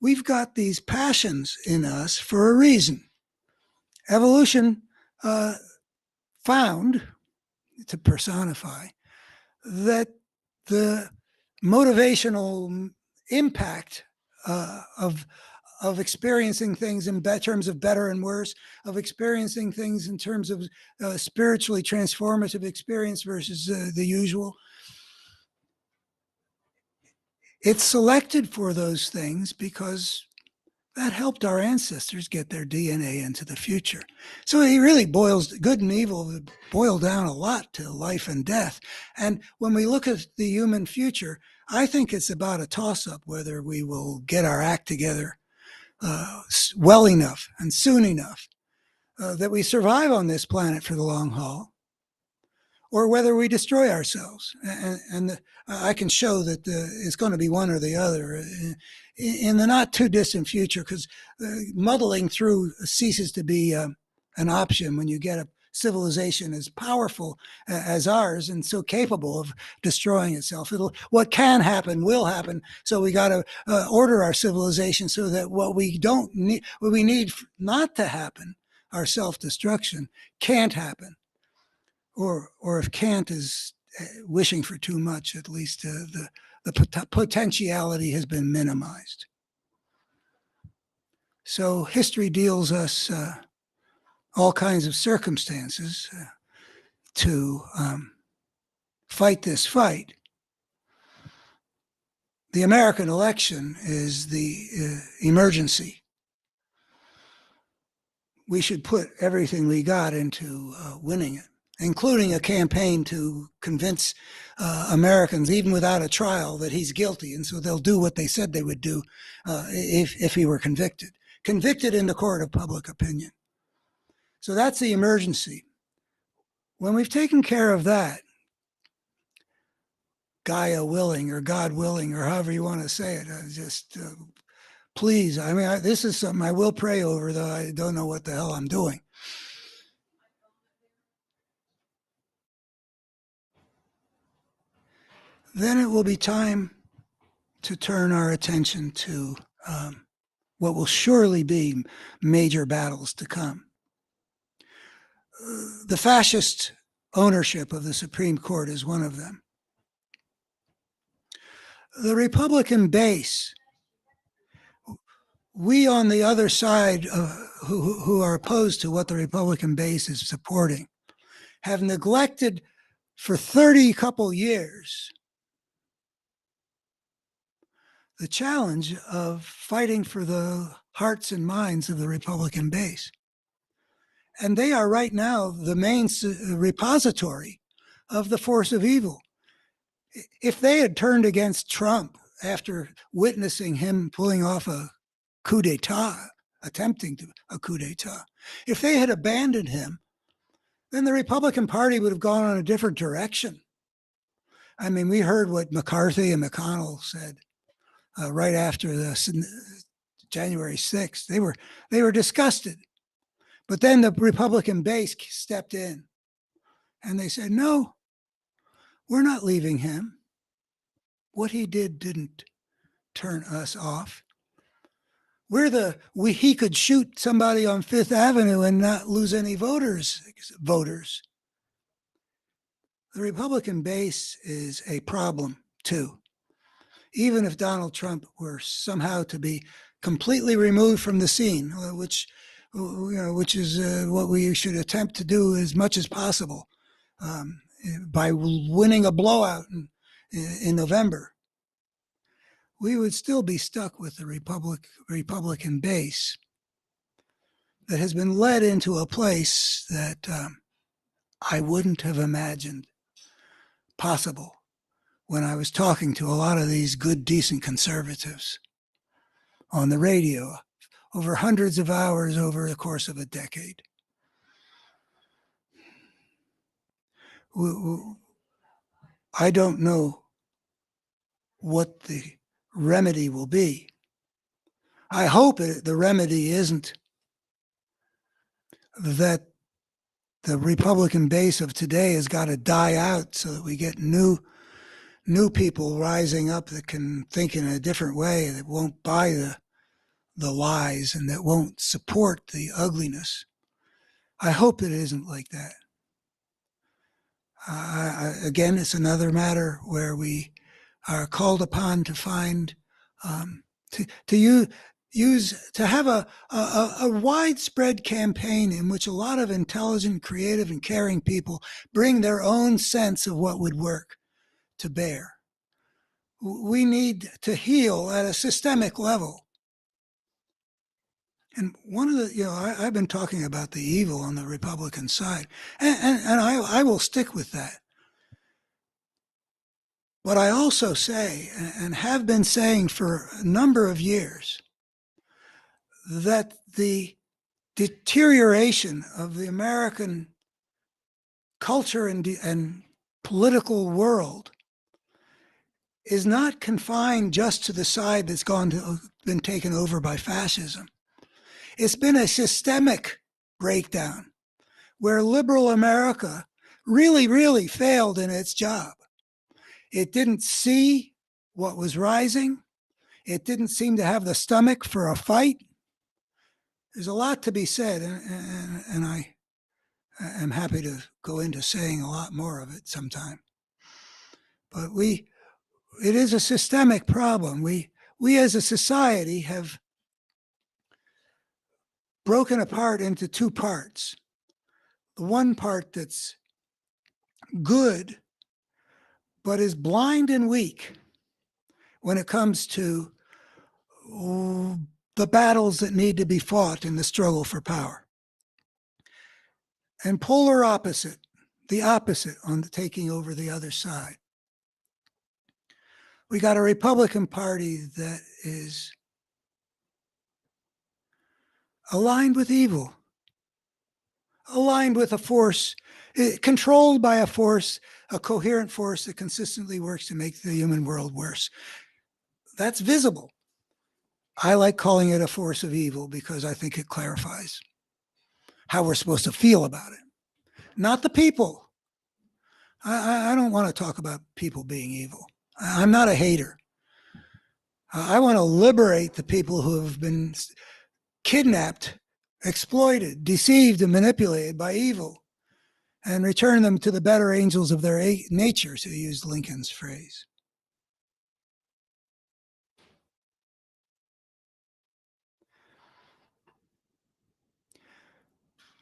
we've got these passions in us for a reason. Evolution found, to personify, that the motivational impact of experiencing things in terms of better and worse, of experiencing things in terms of spiritually transformative experience versus the usual. It's selected for those things because that helped our ancestors get their DNA into the future. So he really boils good and evil boil down a lot to life and death. And when we look at the human future, I think it's about a toss-up whether we will get our act together well enough and soon enough that we survive on this planet for the long haul, or whether we destroy ourselves. And I can show that it's going to be one or the other in the not too distant future, because muddling through ceases to be an option when you get a civilization as powerful as ours and so capable of destroying itself. What can happen will happen. So we got to order our civilization so that what we need not to happen, our self-destruction, can't happen. Or if Kant is wishing for too much, at least the potentiality has been minimized. So history deals us all kinds of circumstances to fight this fight. The American election is the emergency. We should put everything we got into winning it, including a campaign to convince Americans, even without a trial, that he's guilty. And so they'll do what they said they would do if he were convicted in the court of public opinion. So that's the emergency. When we've taken care of that, Gaia willing, or God willing, or however you want to say it, please, this is something I will pray over, though I don't know what the hell I'm doing. Then it will be time to turn our attention to what will surely be major battles to come. The fascist ownership of the Supreme Court is one of them. The Republican base, we on the other side who are opposed to what the Republican base is supporting, have neglected for 30 couple years the challenge of fighting for the hearts and minds of the Republican base. And they are right now the main repository of the force of evil. If they had turned against Trump after witnessing him pulling off a coup d'etat, attempting a coup d'etat, if they had abandoned him, then the Republican Party would have gone in a different direction. I mean, we heard what McCarthy and McConnell said right after the January 6th. They were disgusted. But then the Republican base stepped in and they said, no, we're not leaving him. What he did didn't turn us off. He could shoot somebody on Fifth Avenue and not lose any voters. The Republican base is a problem too. Even if Donald Trump were somehow to be completely removed from the scene, which is what we should attempt to do as much as possible by winning a blowout in November, we would still be stuck with the Republican base that has been led into a place that I wouldn't have imagined possible when I was talking to a lot of these good, decent conservatives on the radio over hundreds of hours over the course of a decade. I don't know what the remedy will be. I hope the remedy isn't that the Republican base of today has got to die out so that we get new people rising up that can think in a different way, that won't buy the lies and that won't support the ugliness. I hope it isn't like that. Again, it's another matter where we are called upon to find, to have a widespread campaign in which a lot of intelligent, creative, and caring people bring their own sense of what would work to bear. We need to heal at a systemic level. And one of the, I've been talking about the evil on the Republican side, and I will stick with that. But I also say, and have been saying for a number of years, that the deterioration of the American culture and political world is not confined just to the side that's been taken over by fascism. It's been a systemic breakdown where liberal America really, really failed in its job. It didn't see what was rising. It didn't seem to have the stomach for a fight. There's a lot to be said, and I am happy to go into saying a lot more of it sometime. But it is a systemic problem. We as a society have broken apart into two parts. The one part that's good, but is blind and weak when it comes to the battles that need to be fought in the struggle for power. And polar opposite, the opposite on the taking over the other side. We got a Republican Party that is aligned with evil, aligned with a force, controlled by a force, a coherent force that consistently works to make the human world worse. That's visible. I like calling it a force of evil because I think it clarifies how we're supposed to feel about it. Not the people. I don't want to talk about people being evil. I'm not a hater. I want to liberate the people who have been kidnapped, exploited, deceived, and manipulated by evil, and return them to the better angels of their nature, to use Lincoln's phrase.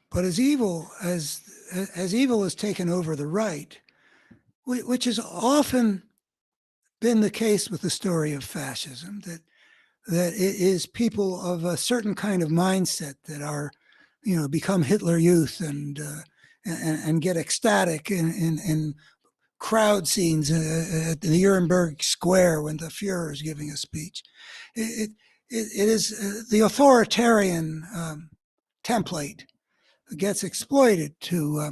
But as evil has taken over the right, which has often been the case with the story of fascism, that it is people of a certain kind of mindset that are, become Hitler Youth and get ecstatic in crowd scenes at the Nuremberg Square when the Fuhrer is giving a speech. It is the authoritarian template gets exploited to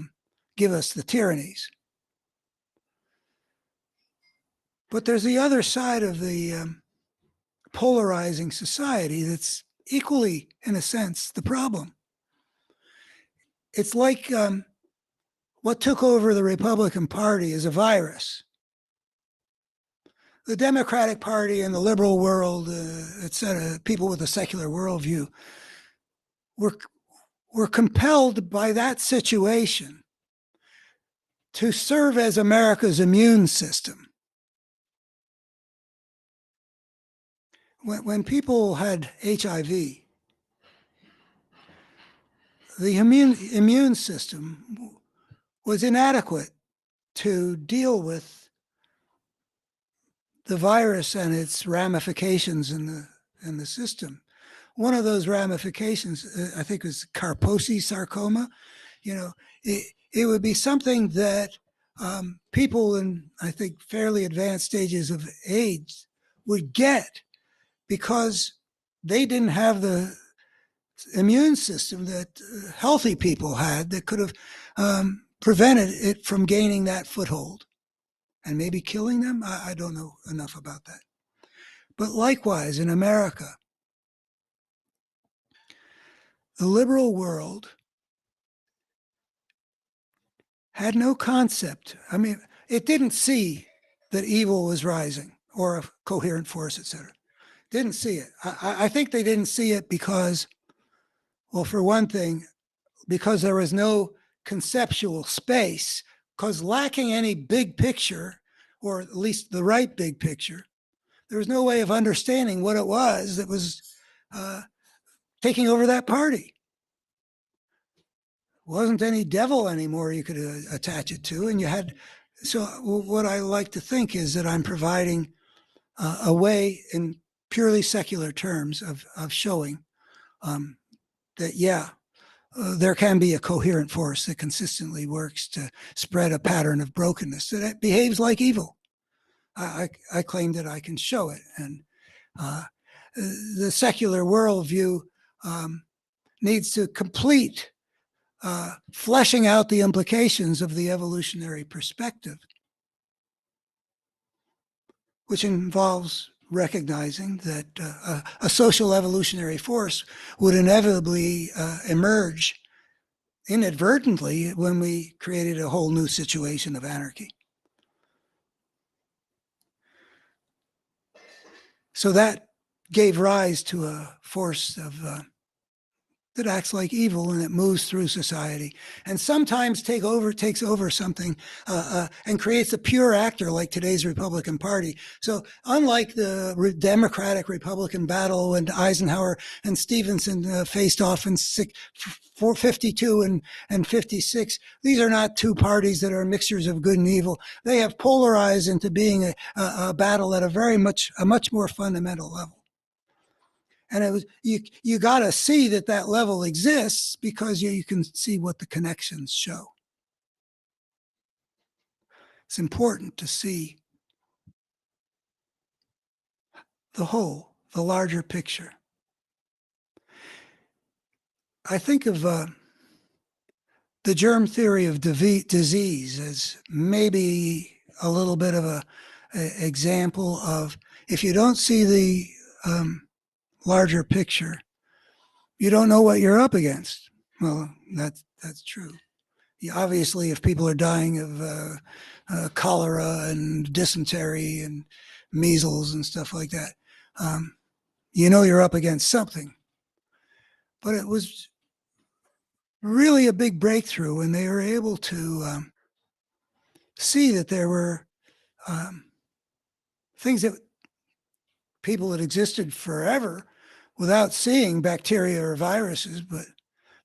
give us the tyrannies. But there's the other side of the polarizing society that's equally, in a sense, the problem. It's like what took over the Republican Party is a virus. The Democratic Party and the liberal world, et cetera, people with a secular worldview, were compelled by that situation to serve as America's immune system. When people had HIV, the immune system was inadequate to deal with the virus and its ramifications in the system. One of those ramifications, I think, was Kaposi sarcoma. It would be something that people in, I think, fairly advanced stages of age would get because they didn't have the immune system that healthy people had that could have prevented it from gaining that foothold and maybe killing them. I don't know enough about that. But likewise, in America, the liberal world had no concept. I mean, it didn't see that evil was rising or a coherent force, etc. didn't see it. I think they didn't see it because, well, for one thing, because there was no conceptual space, because lacking any big picture, or at least the right big picture, there was no way of understanding what it was that was taking over that party. Wasn't any devil anymore you could attach it to, and you had. So what I like to think is that I'm providing a way, in purely secular terms, of showing that, yeah, there can be a coherent force that consistently works to spread a pattern of brokenness that behaves like evil. I claim that I can show it, and the secular worldview needs to complete fleshing out the implications of the evolutionary perspective, which involves recognizing that a social evolutionary force would inevitably emerge inadvertently when we created a whole new situation of anarchy. So that gave rise to a force of that acts like evil, and it moves through society, and sometimes takes over something and creates a pure actor like today's Republican Party. So unlike the Democratic Republican battle when Eisenhower and Stevenson faced off in 452 and 56, these are not two parties that are mixtures of good and evil. They have polarized into being a battle at a much more fundamental level. And it was you got to see that level exists, because you can see what the connections show. It's important to see the whole, the larger picture. I think of the germ theory of disease as maybe a little bit of a example of, if you don't see the larger picture, you don't know what you're up against. Well, that's true. Obviously, if people are dying of cholera and dysentery and measles and stuff like that, you know you're up against something. But it was really a big breakthrough when they were able to see that there were things that people had existed forever without seeing, bacteria or viruses, but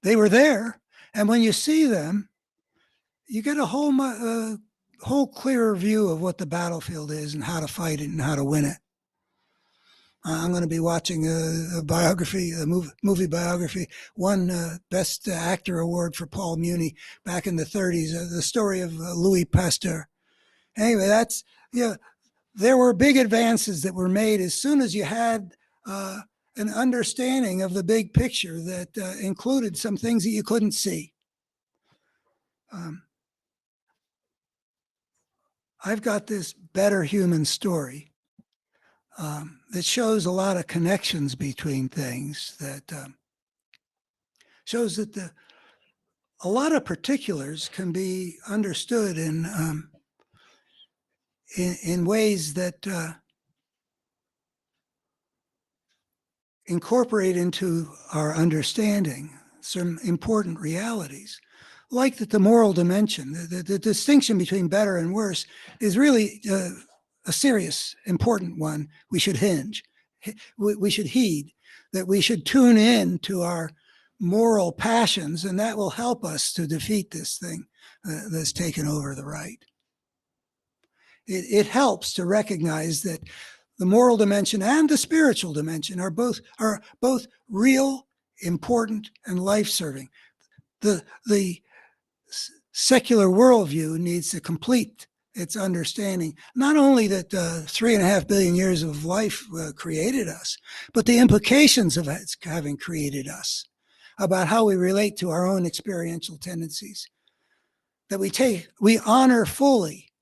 they were there. And when you see them, you get a whole clearer view of what the battlefield is and how to fight it and how to win it. I'm going to be watching a movie biography, won Best Actor Award for Paul Muni back in the 30s, the story of Louis Pasteur. Anyway, there were big advances that were made as soon as you had an understanding of the big picture that included some things that you couldn't see. I've got this Better Human story that shows a lot of connections between things, that shows that a lot of particulars can be understood in ways that incorporate into our understanding some important realities, like that the moral dimension, the distinction between better and worse, is really a serious, important one. We should we should heed, that we should tune in to our moral passions, and that will help us to defeat this thing that's taken over the right. It helps to recognize that the moral dimension and the spiritual dimension are both real, important, and life-serving. The secular worldview needs to complete its understanding, not only that 3.5 billion years of life created us, but the implications of its having created us, about how we relate to our own experiential tendencies, that we honor fully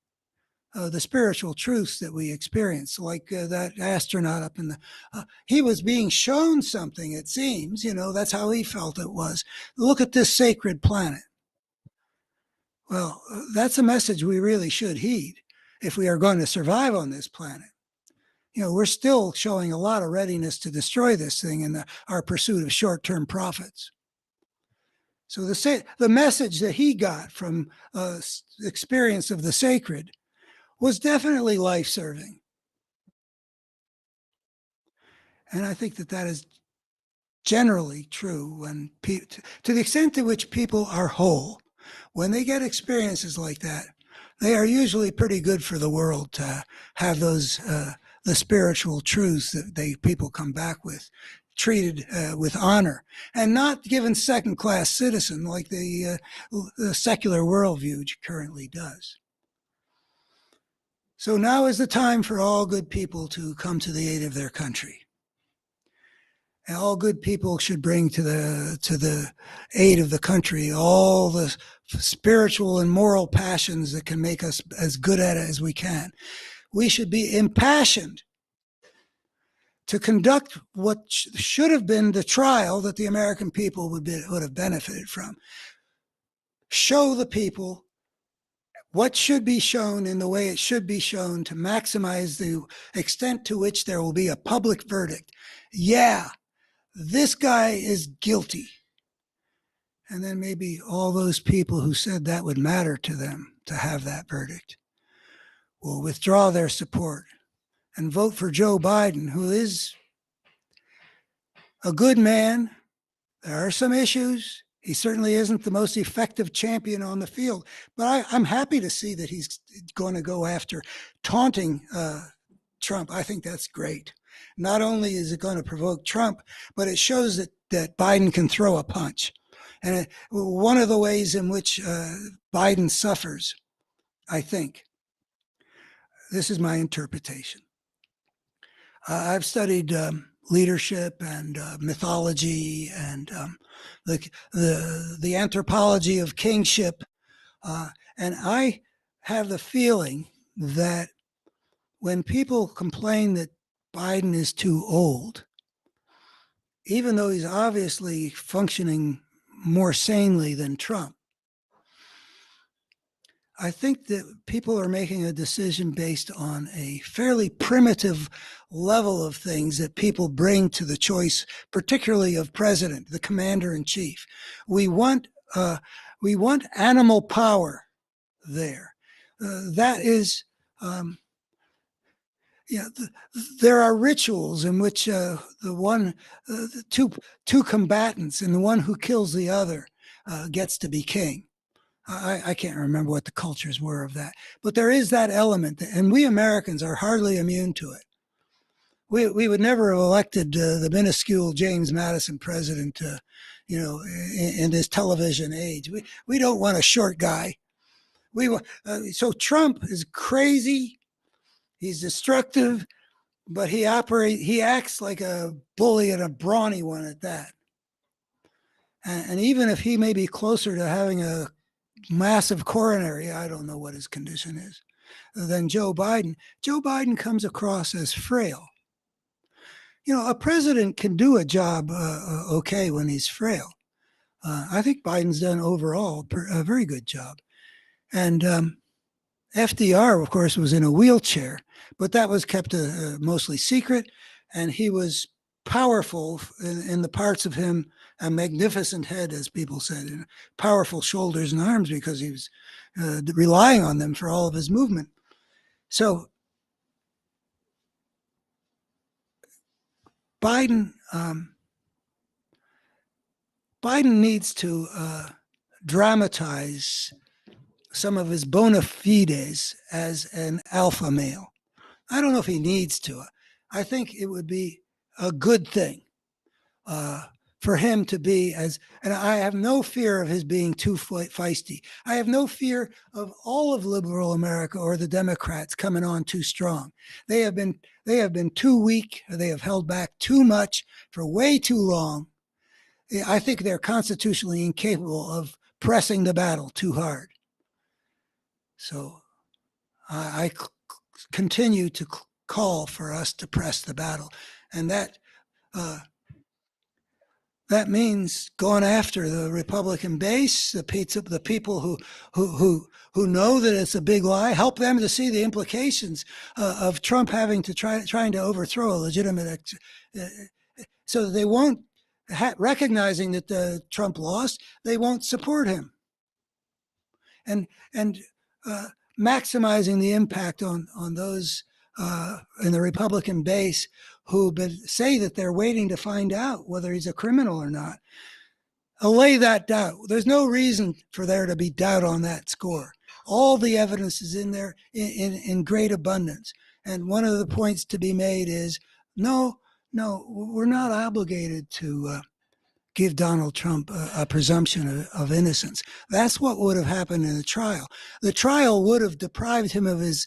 the spiritual truths that we experience, like that astronaut up in he was being shown something, it seems, that's how he felt it was. Look at this sacred planet. Well, that's a message we really should heed if we are going to survive on this planet. we're still showing a lot of readiness to destroy this thing in our pursuit of short-term profits. So the message that he got from experience of the sacred was definitely life-serving. And I think that is generally true when to the extent to which people are whole, when they get experiences like that, they are usually pretty good for the world to have those the spiritual truths that people come back with, treated with honor, and not given second-class citizen like the secular worldview currently does. So now is the time for all good people to come to the aid of their country. And all good people should bring to the aid of the country all the spiritual and moral passions that can make us as good at it as we can. We should be impassioned to conduct what should have been the trial that the American people would have benefited from. Show the people what should be shown in the way it should be shown to maximize the extent to which there will be a public verdict. Yeah, this guy is guilty. And then maybe all those people who said that would matter to them to have that verdict will withdraw their support and vote for Joe Biden, who is a good man. There are some issues. He certainly isn't the most effective champion on the field, but I'm happy to see that he's going to go after taunting Trump. I think that's great. Not only is it going to provoke Trump, but it shows that Biden can throw a punch. And one of the ways in which Biden suffers, I think, this is my interpretation. I've studied leadership and mythology and the anthropology of kingship, and I have the feeling that when people complain that Biden is too old, even though he's obviously functioning more sanely than Trump, I think that people are making a decision based on a fairly primitive level of things that people bring to the choice, particularly of president, the commander in chief. We want animal power there. That is, there are rituals in which the two combatants and the one who kills the other gets to be king. I can't remember what the cultures were of that, but there is that element, and we Americans are hardly immune to it. We would never have elected the minuscule James Madison president, in this television age. We don't want a short guy. So Trump is crazy. He's destructive, but he acts like a bully and a brawny one at that. And even if he may be closer to having a massive coronary, I don't know what his condition is, than Joe Biden comes across as frail. A president can do a job okay when he's frail. I think Biden's done overall a very good job. And FDR, of course, was in a wheelchair, but that was kept mostly secret. And he was powerful in the parts of him, a magnificent head, as people said, and powerful shoulders and arms because he was relying on them for all of his movement. So Biden needs to dramatize some of his bona fides as an alpha male. I don't know if he needs to. I think it would be a good thing for him to be and I have no fear of his being too feisty. I have no fear of all of liberal America or the Democrats coming on too strong. They have been too weak. They have held back too much for way too long. I think they're constitutionally incapable of pressing the battle too hard. So I continue to call for us to press the battle, and that that means going after the Republican base, the people who know that it's a big lie, help them to see the implications of Trump having to trying to overthrow a legitimate, so that they won't, recognizing that Trump lost, they won't support him, and maximizing the impact on those in the Republican base who say that they're waiting to find out whether he's a criminal or not. Allay that doubt. There's no reason for there to be doubt on that score. All the evidence is in there in great abundance. And one of the points to be made is, no, we're not obligated to give Donald Trump a presumption of innocence. That's what would have happened in the trial. The trial would have deprived him of his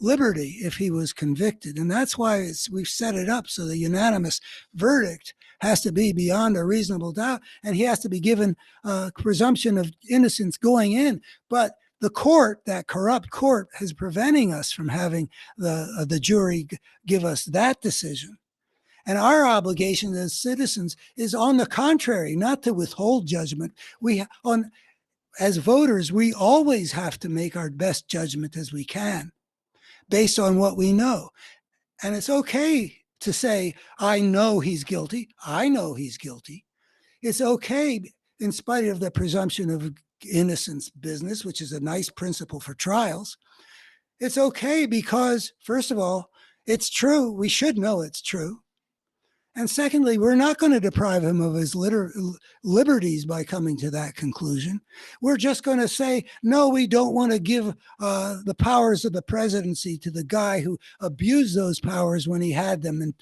liberty if he was convicted. And that's why we've set it up so the unanimous verdict has to be beyond a reasonable doubt, and he has to be given a presumption of innocence going in. But the court, that corrupt court, is preventing us from having the jury give us that decision. And our obligation as citizens is, on the contrary, not to withhold judgment. As voters, we always have to make our best judgment as we can, based on what we know. And it's okay to say, I know he's guilty. I know he's guilty. It's okay, in spite of the presumption of innocence business, which is a nice principle for trials. It's okay because, first of all, it's true. We should know it's true. And secondly, we're not going to deprive him of his liberties by coming to that conclusion. We're just going to say, no, we don't want to give the powers of the presidency to the guy who abused those powers when he had them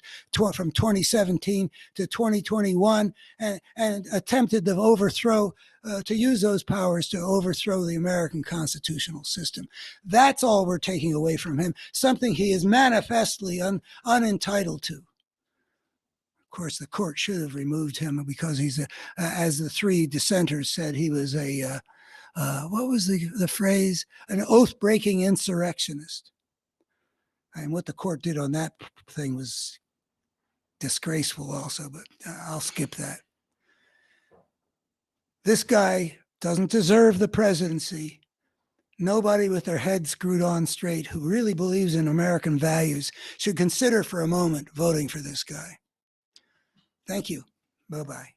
from 2017 to 2021 and attempted to to use those powers to overthrow the American constitutional system. That's all we're taking away from him, something he is manifestly unentitled to. Of course, the court should have removed him because he's, as the three dissenters said, he was what was the phrase? An oath-breaking insurrectionist. And what the court did on that thing was disgraceful also, but I'll skip that. This guy doesn't deserve the presidency. Nobody with their head screwed on straight who really believes in American values should consider for a moment voting for this guy. Thank you. Bye-bye.